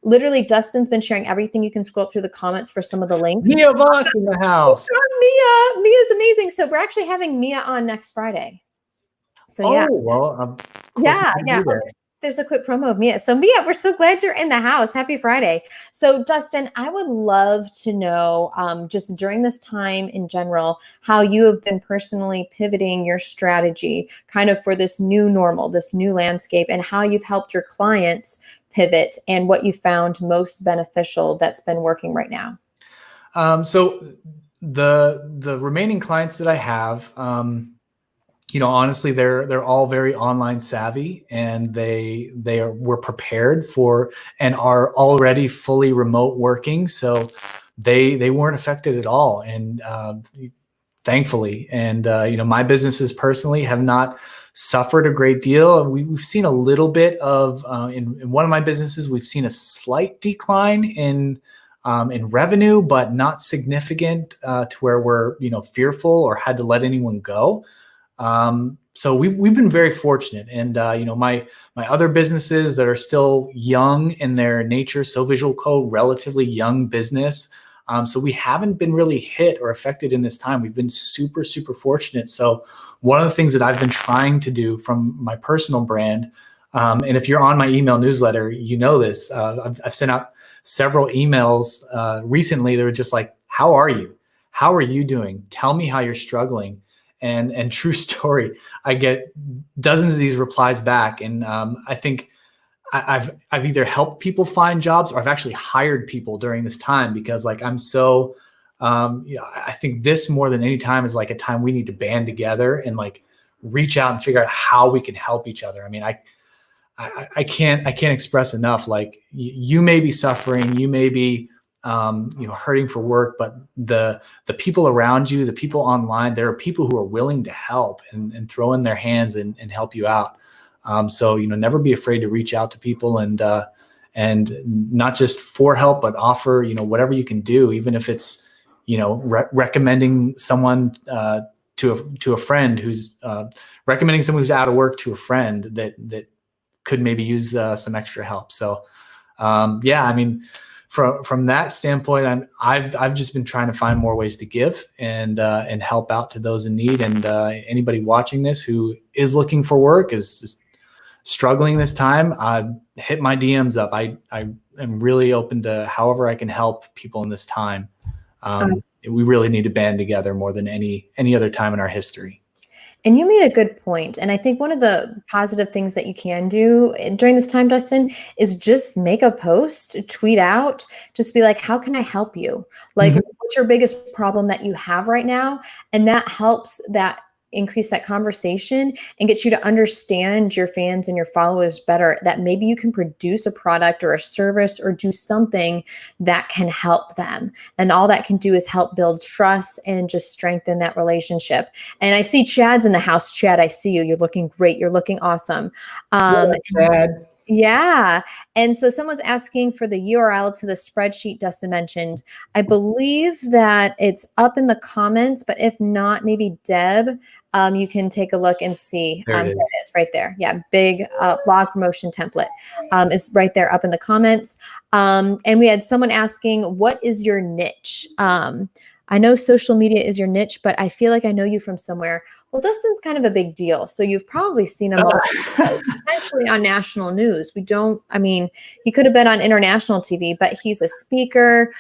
literally Dustin's been sharing everything. You can scroll up through the comments for some of the links. Mia Voss in the house. Mia's amazing. So we're actually having Mia on next Friday. So yeah. Oh, well, of course Yeah, we can yeah. do that. There's a quick promo of Mia. So Mia, we're so glad you're in the house. Happy Friday. So Dustin, I would love to know just during this time in general, how you have been personally pivoting your strategy kind of for this new normal, this new landscape, and how you've helped your clients pivot and what you found most beneficial that's been working right now. So the remaining clients that I have, honestly, they're all very online savvy, and were prepared for and are already fully remote working. So they weren't affected at all. And thankfully, and my businesses personally have not suffered a great deal. We've seen a little bit of in one of my businesses, we've seen a slight decline in revenue, but not significant to where we're fearful or had to let anyone go. So we've been very fortunate, and my other businesses that are still young in their nature, So Visual Co, relatively young business. So we haven't been really hit or affected in this time. We've been super, super fortunate. So one of the things that I've been trying to do from my personal brand, and if you're on my email newsletter, you know this, I've sent out several emails recently. They were just like, "How are you? How are you doing? Tell me how you're struggling." And true story, I get dozens of these replies back, and I think I've either helped people find jobs, or I've actually hired people during this time, because like I'm so I think this more than any time is like a time we need to band together and like reach out and figure out how we can help each other. I mean, I can't express enough. Like you may be suffering, you may be hurting for work, but the people around you, the people online, there are people who are willing to help and throw in their hands and help you out. So never be afraid to reach out to people and not just for help, but offer whatever you can do, even if it's recommending someone to a friend who's recommending someone who's out of work to a friend that could maybe use some extra help. So I mean, from that standpoint, I've just been trying to find more ways to give and help out to those in need. And anybody watching this who is looking for work, is just struggling this time, hit my DMs up. I am really open to however I can help people in this time. We really need to band together more than any other time in our history. And you made a good point. And I think one of the positive things that you can do during this time, Dustin, is just make a post, tweet out, just be like, how can I help you? Like, what's your biggest problem that you have right now? And that helps that increase that conversation and get you to understand your fans and your followers better, that maybe you can produce a product or a service or do something that can help them. And all that can do is help build trust and just strengthen that relationship. And I see Chad's in the house. Chad, I see you. You're looking great. You're looking awesome. Chad. Yeah. And so someone's asking for the URL to the spreadsheet Dustin mentioned. I believe that it's up in the comments, but if not, maybe Deb, you can take a look and see. There it is right there. Yeah. Big blog promotion template is right there up in the comments. And we had someone asking, what is your niche? I know social media is your niche, but I feel like I know you from somewhere. Well, Dustin's kind of a big deal. So you've probably seen him potentially on national news. He could have been on international TV, but he's a speaker.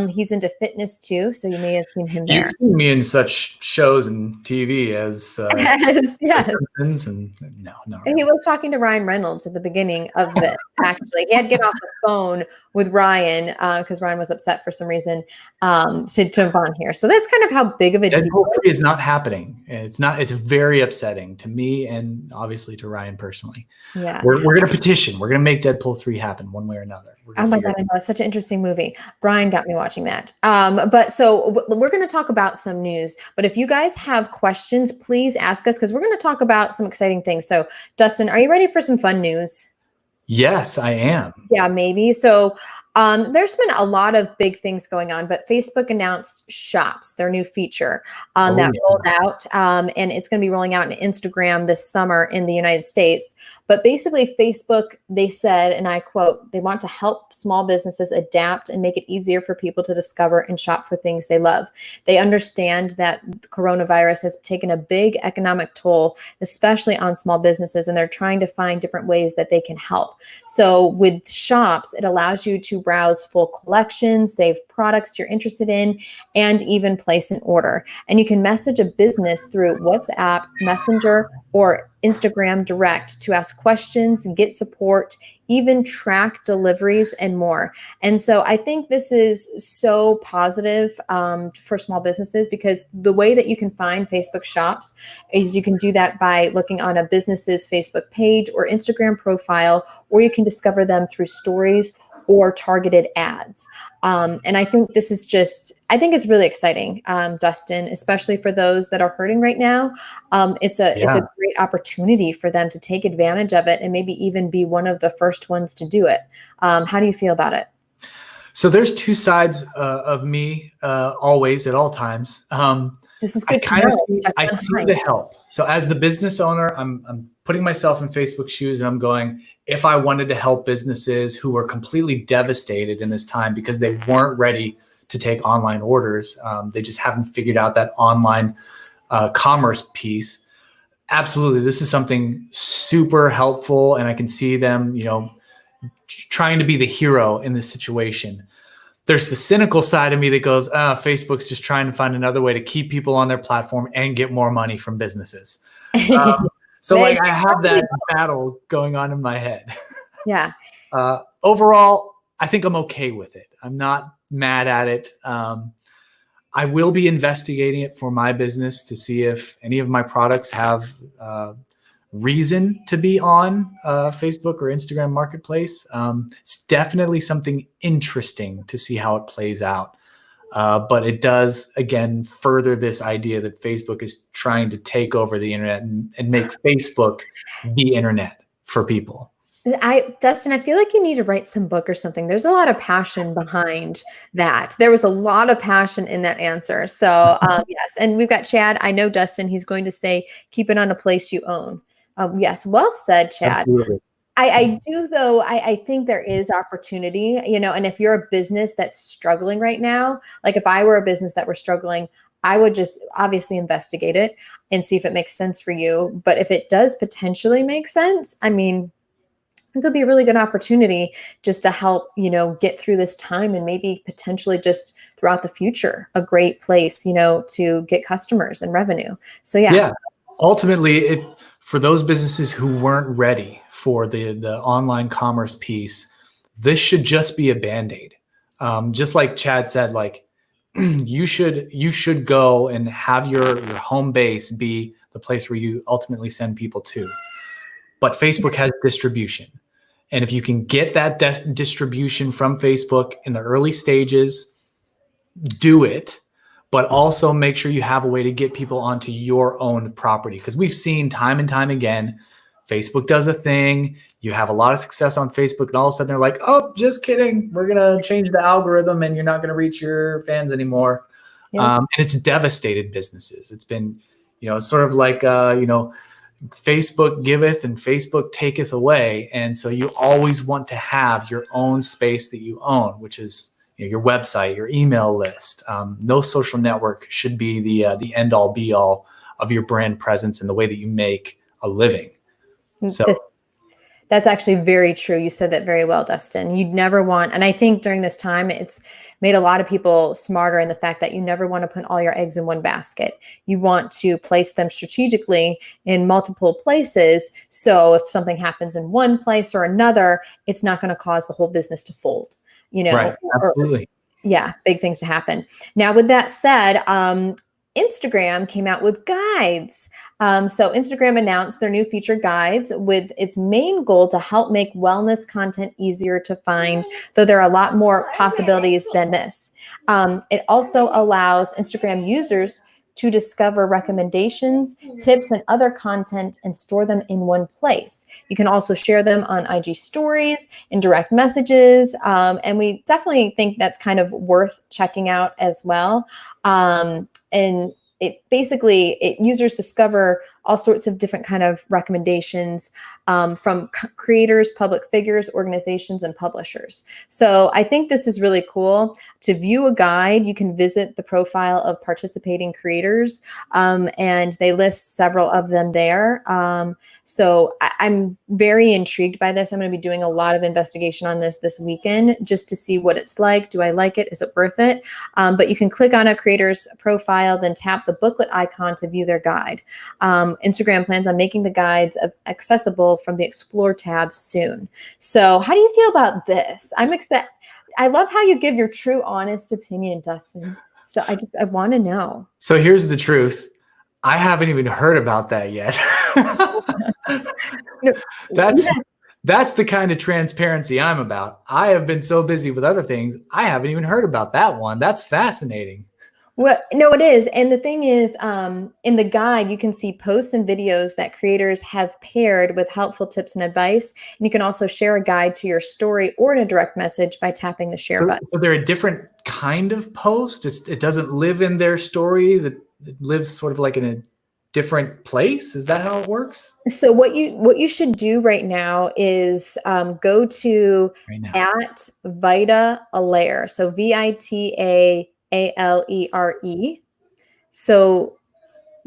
He's into fitness too. So you may have seen him there. You've seen me in such shows and TV as yes. Dustins, and no. And he was talking to Ryan Reynolds at the beginning of this, actually. He had to get off the phone with Ryan because Ryan was upset for some reason to jump on here. So that's kind of how big of a Deadpool 3 is not happening. It's very upsetting to me and obviously to Ryan personally. Yeah. We're going to petition. We're going to make Deadpool 3 happen one way or another. Oh my God, I know. It's such an interesting movie. Brian got me watching that. But so we're going to talk about some news. But if you guys have questions, please ask us because we're going to talk about some exciting things. So Dustin, are you ready for some fun news? Yes, I am. Yeah, maybe. So there's been a lot of big things going on, but Facebook announced Shops, their new feature that rolled out, and it's going to be rolling out in Instagram this summer in the United States. But basically, Facebook, they said, and I quote, they want to help small businesses adapt and make it easier for people to discover and shop for things they love. They understand that coronavirus has taken a big economic toll, especially on small businesses, and they're trying to find different ways that they can help. So with Shops, it allows you to browse full collections, save products you're interested in, and even place an order. And you can message a business through WhatsApp, Messenger, or Instagram Direct to ask questions and get support, even track deliveries and more. And so I think this is so positive for small businesses, because the way that you can find Facebook Shops is you can do that by looking on a business's Facebook page or Instagram profile, or you can discover them through stories or targeted ads. And I think this is I think it's really exciting, Dustin, especially for those that are hurting right now. It's a great opportunity for them to take advantage of it and maybe even be one of the first ones to do it. How do you feel about it? So there's two sides of me always at all times. This is good to know. I see the help. So as the business owner, I'm putting myself in Facebook's shoes, and I'm going, if I wanted to help businesses who were completely devastated in this time because they weren't ready to take online orders, they just haven't figured out that online commerce piece. Absolutely, this is something super helpful, and I can see them, trying to be the hero in this situation. There's the cynical side of me that goes, Facebook's just trying to find another way to keep people on their platform and get more money from businesses. So I have that battle going on in my head. Yeah. Overall, I think I'm okay with it. I'm not mad at it. I will be investigating it for my business to see if any of my products have reason to be on Facebook or Instagram Marketplace. It's definitely something interesting to see how it plays out. But it does, again, further this idea that Facebook is trying to take over the internet and make Facebook the internet for people. Dustin, I feel like you need to write some book or something. There's a lot of passion behind that. There was a lot of passion in that answer. So yes, and we've got Chad. I know Dustin, he's going to say, keep it on a place you own. Yes, well said, Chad. Absolutely. I do, though. I think there is opportunity, and if you're a business that's struggling right now, like if I were a business that were struggling, I would just obviously investigate it and see if it makes sense for you. But if it does potentially make sense, I mean, it could be a really good opportunity just to help, get through this time and maybe potentially just throughout the future, a great place, to get customers and revenue. So yeah. Ultimately, for those businesses who weren't ready for the online commerce piece, this should just be a Band-Aid. Just like Chad said, like you should go and have your home base be the place where you ultimately send people to. But Facebook has distribution. And if you can get that distribution from Facebook in the early stages, do it. But also make sure you have a way to get people onto your own property. Because we've seen time and time again, Facebook does a thing. You have a lot of success on Facebook, and all of a sudden they're like, oh, just kidding. We're going to change the algorithm and you're not going to reach your fans anymore. Yeah. And it's devastated businesses. It's been, sort of like, Facebook giveth and Facebook taketh away. And so you always want to have your own space that you own, which is your website, your email list. No social network should be the end all be all of your brand presence and the way that you make a living. So that's actually very true. You said that very well, Dustin. You'd never want, and I think during this time, it's made a lot of people smarter in the fact that you never want to put all your eggs in one basket. You want to place them strategically in multiple places. So if something happens in one place or another, it's not going to cause the whole business to fold. Right, absolutely. Big things to happen. Now, with that said, Instagram came out with guides. So Instagram announced their new feature guides with its main goal to help make wellness content easier to find, though there are a lot more possibilities than this. It also allows Instagram users to discover recommendations, tips, and other content and store them in one place. You can also share them on IG stories and direct messages. And we definitely think that's kind of worth checking out as well. And users discover all sorts of different kind of recommendations from creators, public figures, organizations, and publishers. So I think this is really cool. To view a guide, you can visit the profile of participating creators, and they list several of them there. So I'm very intrigued by this. I'm going to be doing a lot of investigation on this weekend just to see what it's like. Do I like it? Is it worth it? But you can click on a creator's profile, then tap the booklet icon to view their guide. Instagram plans on making the guides accessible from the Explore tab soon. So how do you feel about this? I'm excited. I love how you give your true, honest opinion, Dustin. So I want to know. So here's the truth. I haven't even heard about that yet. That's the kind of transparency I'm about. I have been so busy with other things. I haven't even heard about that one. That's fascinating. Well, no, it is. And the thing is, in the guide, you can see posts and videos that creators have paired with helpful tips and advice. And you can also share a guide to your story or in a direct message by tapping the share button. So they're a different kind of post. It doesn't live in their stories. It lives sort of like in a different place. Is that how it works? So what you should do right now is go to at Vita Alaire. So VITA ALERE. So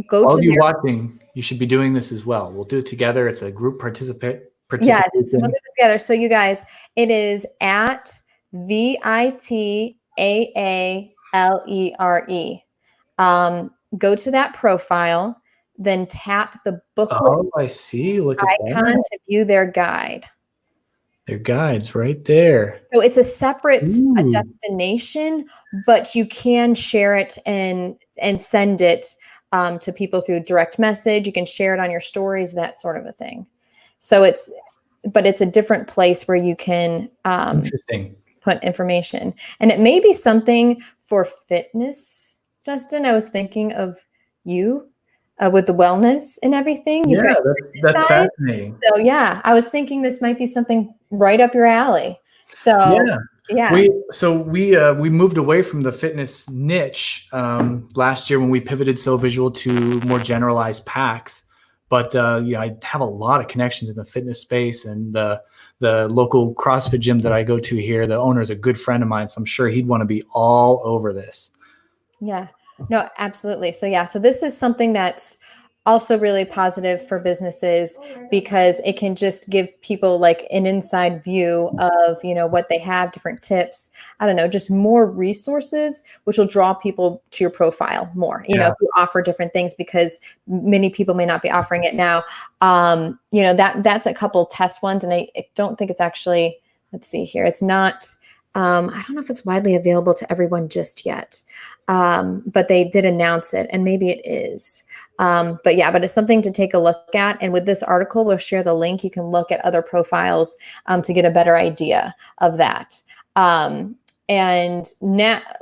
go While to you're watching, you should be doing this as well. We'll do it together. It's a group participation. Yes, we'll do it together. So you guys, it is at VITAALERE. Go to that profile, then tap the booklet. Oh, I see. Look at icon that. To view their guide. Their guides right there. So it's a separate destination, but you can share it and send it to people through direct message. You can share it on your stories, that sort of a thing. So it's a different place where you can put information. And it may be something for fitness, Dustin. I was thinking of you. With the wellness and everying. Yeah, that's fascinating. So yeah, I was thinking this might be something right up your alley. So yeah. We moved away from the fitness niche last year when we pivoted So Visual to more generalized packs. But I have a lot of connections in the fitness space, and the local CrossFit gym that I go to here, the owner is a good friend of mine, so I'm sure he'd want to be all over this. Yeah. No, absolutely. So yeah, so this is something that's also really positive for businesses because it can just give people like an inside view of, what they have, different tips, I don't know, just more resources, which will draw people to your profile more, if you offer different things, because many people may not be offering it now. That's a couple test ones. And I don't think it's actually, let's see here. It's not, I don't know if it's widely available to everyone just yet. But they did announce it, and maybe it is. But it's something to take a look at. And with this article, we'll share the link. You can look at other profiles to get a better idea of that. And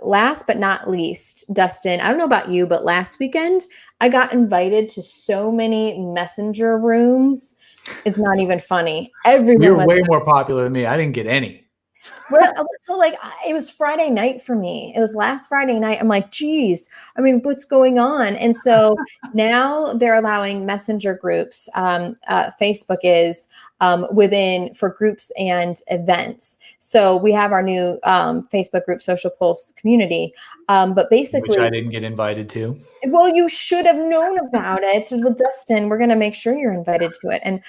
last but not least, Dustin, I don't know about you, but last weekend I got invited to so many messenger rooms. It's not even funny. You're way more popular than me. I didn't get any. Well, so it was Friday night for me. It was last Friday night. I'm like, geez, what's going on? And so now they're allowing messenger groups. Facebook is for groups and events. So we have our new Facebook group, Social Pulse Community. But basically, which I didn't get invited to. Well, you should have known about it. So, Dustin, we're going to make sure you're invited to it. And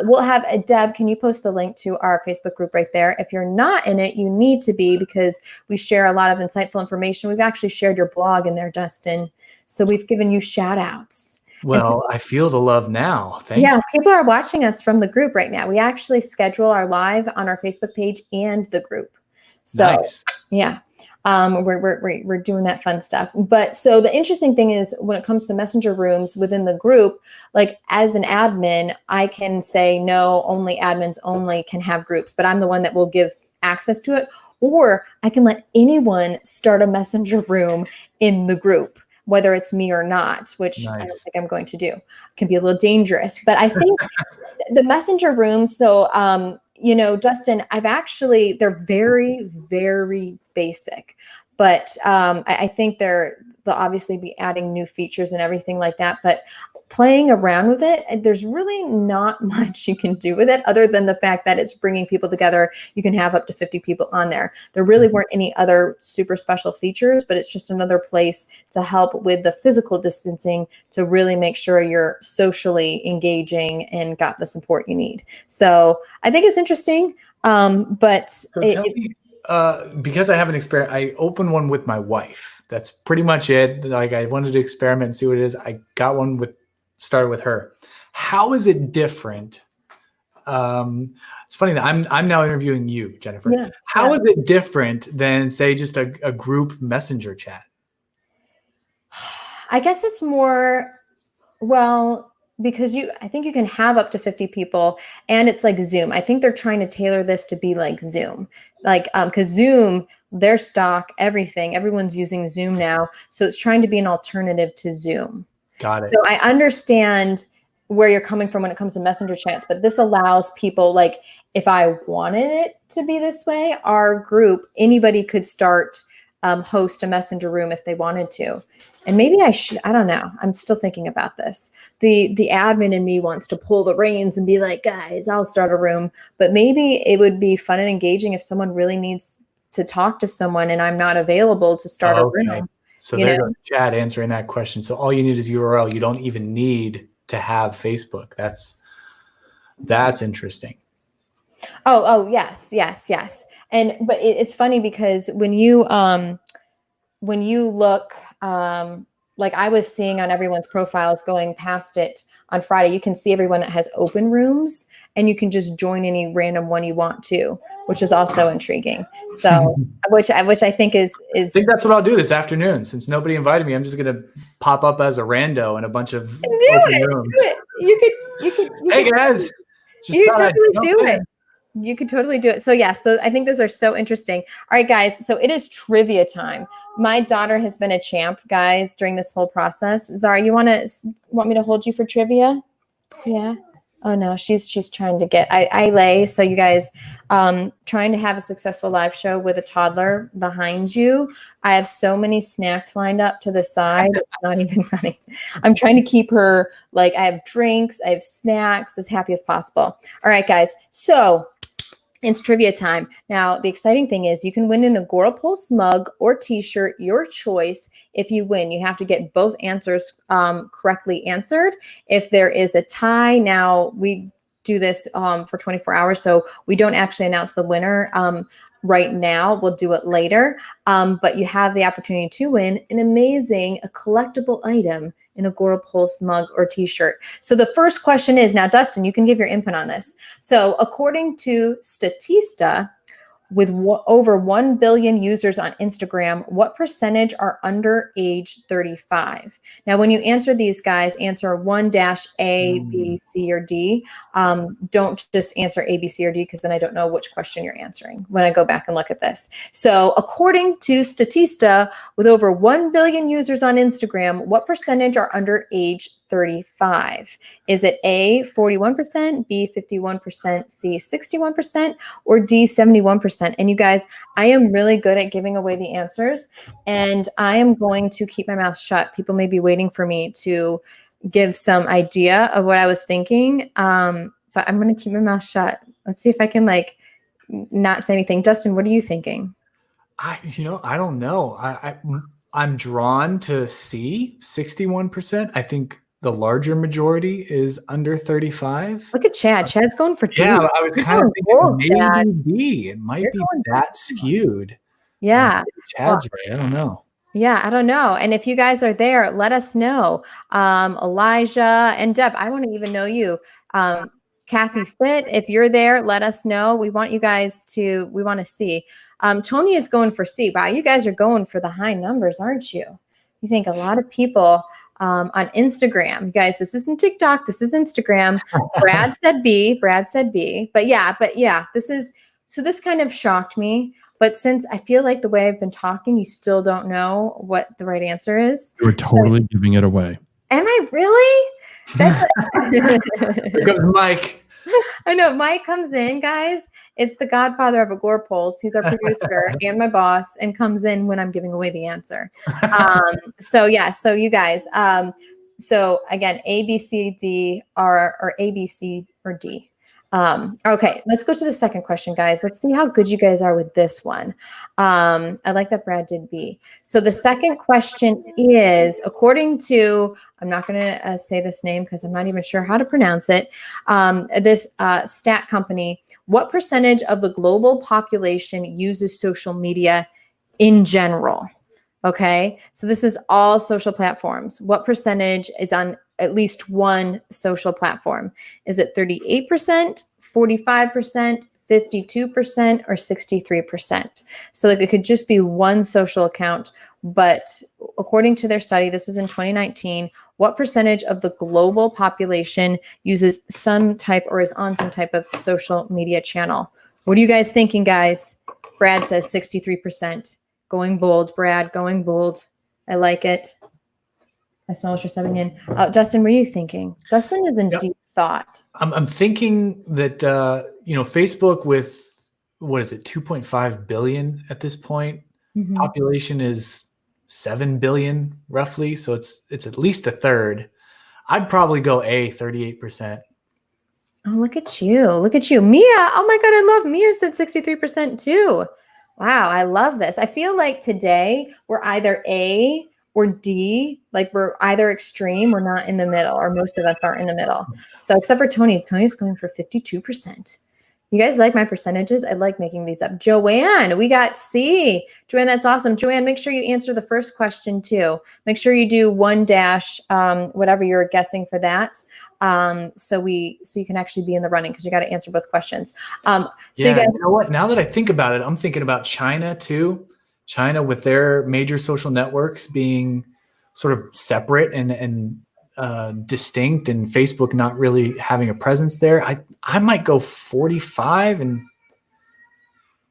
we'll have Deb, can you post the link to our Facebook group right there? If you're not in it, you need to be, because we share a lot of insightful information. We've actually shared your blog in there, Dustin. So we've given you shout outs. Well, I feel the love now. Thank you. People are watching us from the group right now. We actually schedule our live on our Facebook page and the group. So, nice. Yeah. We're doing that fun stuff. But so the interesting thing is, when it comes to messenger rooms within the group, like as an admin, I can say, no, only admins only can have groups, but I'm the one that will give access to it. Or I can let anyone start a messenger room in the group. whether it's me or not, which I don't Nice. think I'm going to do. It can be a little dangerous, but I think the messenger rooms. So, Dustin, they're very, very basic, but I think they'll obviously be adding new features and everything like that. But playing around with it, there's really not much you can do with it other than the fact that it's bringing people together. You can have up to 50 people on there. There really weren't any other super special features, but it's just another place to help with the physical distancing to really make sure you're socially engaging and got the support you need. So I think it's interesting. But So tell me, because I have an experience, I opened one with my wife. That's pretty much it. Like, I wanted to experiment and see what it is. I got one started with her. How is it different? It's funny that I'm now interviewing you, Jennifer. Yeah, How is it different than, say, just a group messenger chat? I guess it's more, well, because I think you can have up to 50 people, and it's like Zoom. I think they're trying to tailor this to be like Zoom, because Zoom, their stock, everyone's using Zoom now. So it's trying to be an alternative to Zoom. Got it. So I understand where you're coming from when it comes to messenger chats, but this allows people, like, if I wanted it to be this way, our group, anybody could start, host a messenger room if they wanted to. And maybe I don't know. I'm still thinking about this. The admin in me wants to pull the reins and be like, guys, I'll start a room. But maybe it would be fun and engaging if someone really needs to talk to someone and I'm not available to start a room. So there goes chat answering that question. So all you need is URL. You don't even need to have Facebook. That's interesting. Oh, yes. But it's funny because when you look, like I was seeing on everyone's profiles going past it on Friday, you can see everyone that has open rooms, and you can just join any random one you want to, which is also intriguing. So, which I think is. I think that's what I'll do this afternoon. Since nobody invited me, I'm just gonna pop up as a rando in a bunch of open rooms. Do it. You could. Hey guys, You could totally do it. You could totally do it. So yes, I think those are so interesting. All right, guys. So it is trivia time. My daughter has been a champ, guys, during this whole process. Zara, you want me to hold you for trivia? Yeah. Oh no, she's trying to get. I lay. So you guys, trying to have a successful live show with a toddler behind you. I have so many snacks lined up to the side. It's not even funny. I'm trying to keep her, like, I have drinks, I have snacks, as happy as possible. All right, guys. So it's trivia time. Now, the exciting thing is you can win an Agora Pulse mug or t-shirt, your choice. If you win, you have to get both answers correctly answered. If there is a tie, now we do this for 24 hours, so we don't actually announce the winner right now. We'll do it later, but you have the opportunity to win an amazing, a collectible item, an Agora Pulse mug or t-shirt. So the first question is, now Dustin, you can give your input on this. So according to Statista, with over 1 billion users on Instagram, what percentage are under age 35? Now, when you answer these, guys, answer 1-A, B, C, or D. Don't just answer A, B, C, or D, because then I don't know which question you're answering when I go back and look at this. So according to Statista, with over 1 billion users on Instagram, what percentage are under age 35? Is it A, 41%, B, 51%, C, 61%, or D, 71%? And you guys, I am really good at giving away the answers, and I am going to keep my mouth shut. People may be waiting for me to give some idea of what I was thinking, but I'm going to keep my mouth shut. Let's see if I can not say anything. Dustin, what are you thinking? I don't know. I'm drawn to C, 61%. I think the larger majority is under 35. Look at Chad. Chad's going for D. Yeah, I was kind of thinking maybe B. It might be that skewed. Yeah. Chad's right. I don't know. Yeah, I don't know. And if you guys are there, let us know. Elijah and Deb, I want to even know you. Kathy Fit, if you're there, let us know. We want you guys to, we want to see. Tony is going for C. Wow, you guys are going for the high numbers, aren't you? You think a lot of people on Instagram, you guys, this isn't TikTok, this is Instagram. Brad said B. But yeah, this kind of shocked me. But since I feel like the way I've been talking, you still don't know what the right answer is. You were totally giving it away. Am I really? Here goes Mike. I know Mike comes in, guys. It's the godfather of Agora Pulse. He's our producer and my boss, and comes in when I'm giving away the answer. So you guys. So again, A, B, C, D, or A, B, C, or D. Okay, let's go to the second question, guys. Let's see how good you guys are with this one. I like that Brad did B. So the second question is, according to, I'm not going to say this name because I'm not even sure how to pronounce it, this stat company, what percentage of the global population uses social media in general? Okay, so this is all social platforms. What percentage is on at least one social platform? Is it 38%, 45%, 52%, or 63%? So like it could just be one social account, but according to their study, this was in 2019, what percentage of the global population uses some type or is on some type of social media channel? What are you guys thinking, guys? Brad says 63%. Going bold, Brad, going bold. I like it. I smell what you're subbing in. Dustin, what are you thinking? Dustin is in deep thought. I'm thinking that, Facebook with, what is it, 2.5 billion at this point? Mm-hmm. Population is 7 billion roughly. So it's at least a third. I'd probably go A, 38%. Oh, look at you. Look at you. Mia. Oh my God, I love Mia said 63% too. Wow, I love this. I feel like today we're either A or D, like we're either extreme or not in the middle, or most of us aren't in the middle. So except for Tony, Tony's going for 52%. You guys like my percentages? I like making these up. Joanne, we got C. Joanne, that's awesome. Joanne, make sure you answer the first question too. Make sure you do 1- whatever you're guessing for that. So you can actually be in the running because you got to answer both questions. You guys, you know what? Now that I think about it, I'm thinking about China too. China with their major social networks being sort of separate and distinct, and Facebook not really having a presence there. I might go 45, and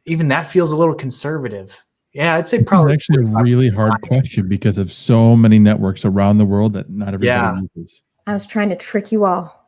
even that feels a little conservative. Yeah, I'd say probably. It's actually a really hard question because of so many networks around the world that not everybody uses. I was trying to trick you all.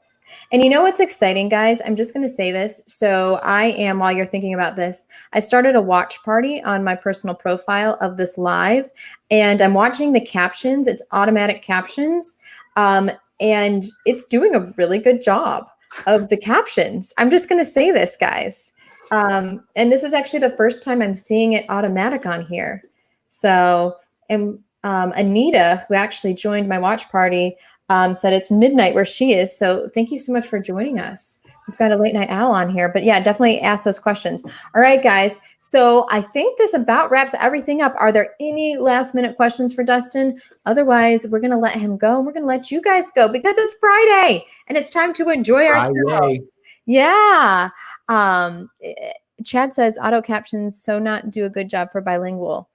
And you know what's exciting, guys? I'm just going to say this. So I am, while you're thinking about this, I started a watch party on my personal profile of this live, and I'm watching the captions. It's automatic captions. And it's doing a really good job of the captions. I'm just going to say this, guys. And this is actually the first time I'm seeing it automatic on here. So, and Anita, who actually joined my watch party, said it's midnight where she is. So thank you so much for joining us. We've got a late night owl on here, but yeah, definitely ask those questions. All right, guys. So I think this about wraps everything up. Are there any last minute questions for Dustin? Otherwise, we're going to let him go. And we're going to let you guys go because it's Friday and it's time to enjoy ourselves. Yeah. Chad says auto captions so not do a good job for bilingual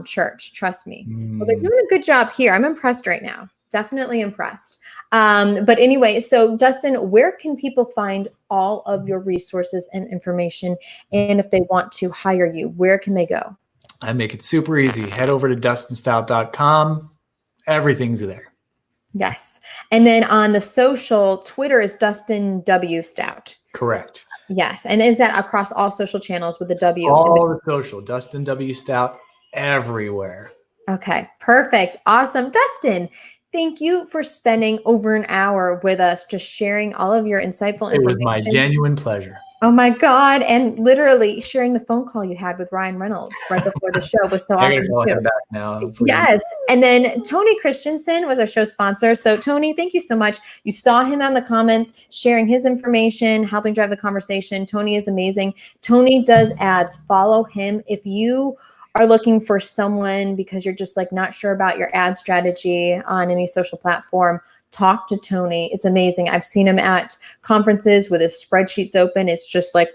church. Trust me. Well, they're doing a good job here. I'm impressed right now. Definitely impressed. But anyway, so Dustin, where can people find all of your resources and information? And if they want to hire you, where can they go? I make it super easy. Head over to dustinstout.com. Everything's there. Yes. And then on the social, Twitter is Dustin W. Stout. Correct. Yes. And is that across all social channels with the W? All the social. Dustin W. Stout everywhere. Okay. Perfect. Awesome. Dustin, thank you for spending over an hour with us, just sharing all of your insightful information. It was my genuine pleasure. Oh my God. And literally sharing the phone call you had with Ryan Reynolds right before the show was so awesome too. Back now, yes. And then Tony Christensen was our show sponsor. So Tony, thank you so much. You saw him on the comments, sharing his information, helping drive the conversation. Tony is amazing. Tony does ads. Follow him. If you are looking for someone because you're just like not sure about your ad strategy on any social platform, talk to Tony. It's amazing. I've seen him at conferences with his spreadsheets open. It's just like,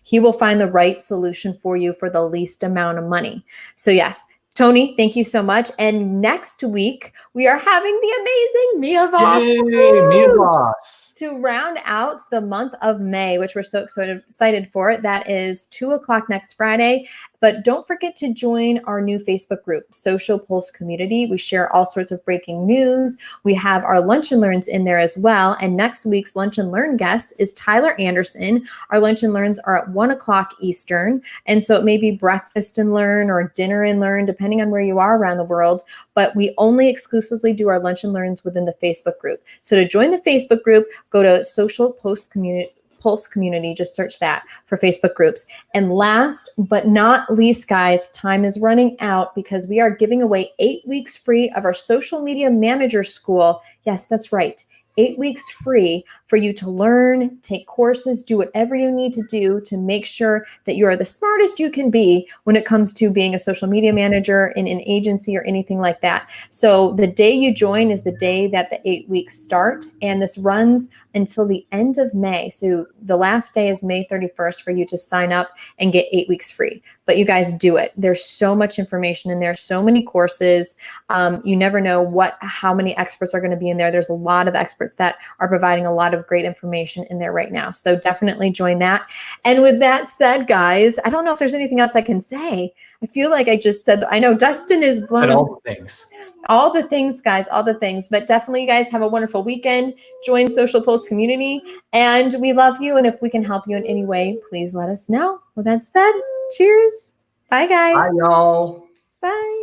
he will find the right solution for you for the least amount of money. So yes, Tony, thank you so much. And next week we are having the amazing Mia Voss. Yay, Mia Voss. to round out the month of May, which we're so excited for, that is 2:00 next Friday. But don't forget to join our new Facebook group, Social Pulse Community. We share all sorts of breaking news. We have our Lunch and Learns in there as well. And next week's Lunch and Learn guest is Tyler Anderson. Our Lunch and Learns are at 1:00 Eastern. And so it may be breakfast and learn or dinner and learn, depending on where you are around the world. But we only exclusively do our Lunch and Learns within the Facebook group. So to join the Facebook group, go to Social Pulse Community, just search that for Facebook groups. And last but not least, guys, time is running out because we are giving away 8 weeks free of our social media manager school. Yes, that's right. 8 weeks free for you to learn, take courses, do whatever you need to do to make sure that you are the smartest you can be when it comes to being a social media manager in an agency or anything like that. So the day you join is the day that the 8 weeks start, and this runs until the end of May. So the last day is May 31st for you to sign up and get 8 weeks free. But you guys do it. There's so much information in there, so many courses. You never know how many experts are going to be in there. There's a lot of experts that are providing a lot of great information in there right now. So definitely join that. And with that said, guys, I don't know if there's anything else I can say. I feel like I just said, I know Dustin is blown. All the things. All the things, guys, all the things. But definitely, you guys have a wonderful weekend. Join Social Pulse Community. And we love you. And if we can help you in any way, please let us know. With that said, cheers. Bye, guys. Bye, y'all. Bye.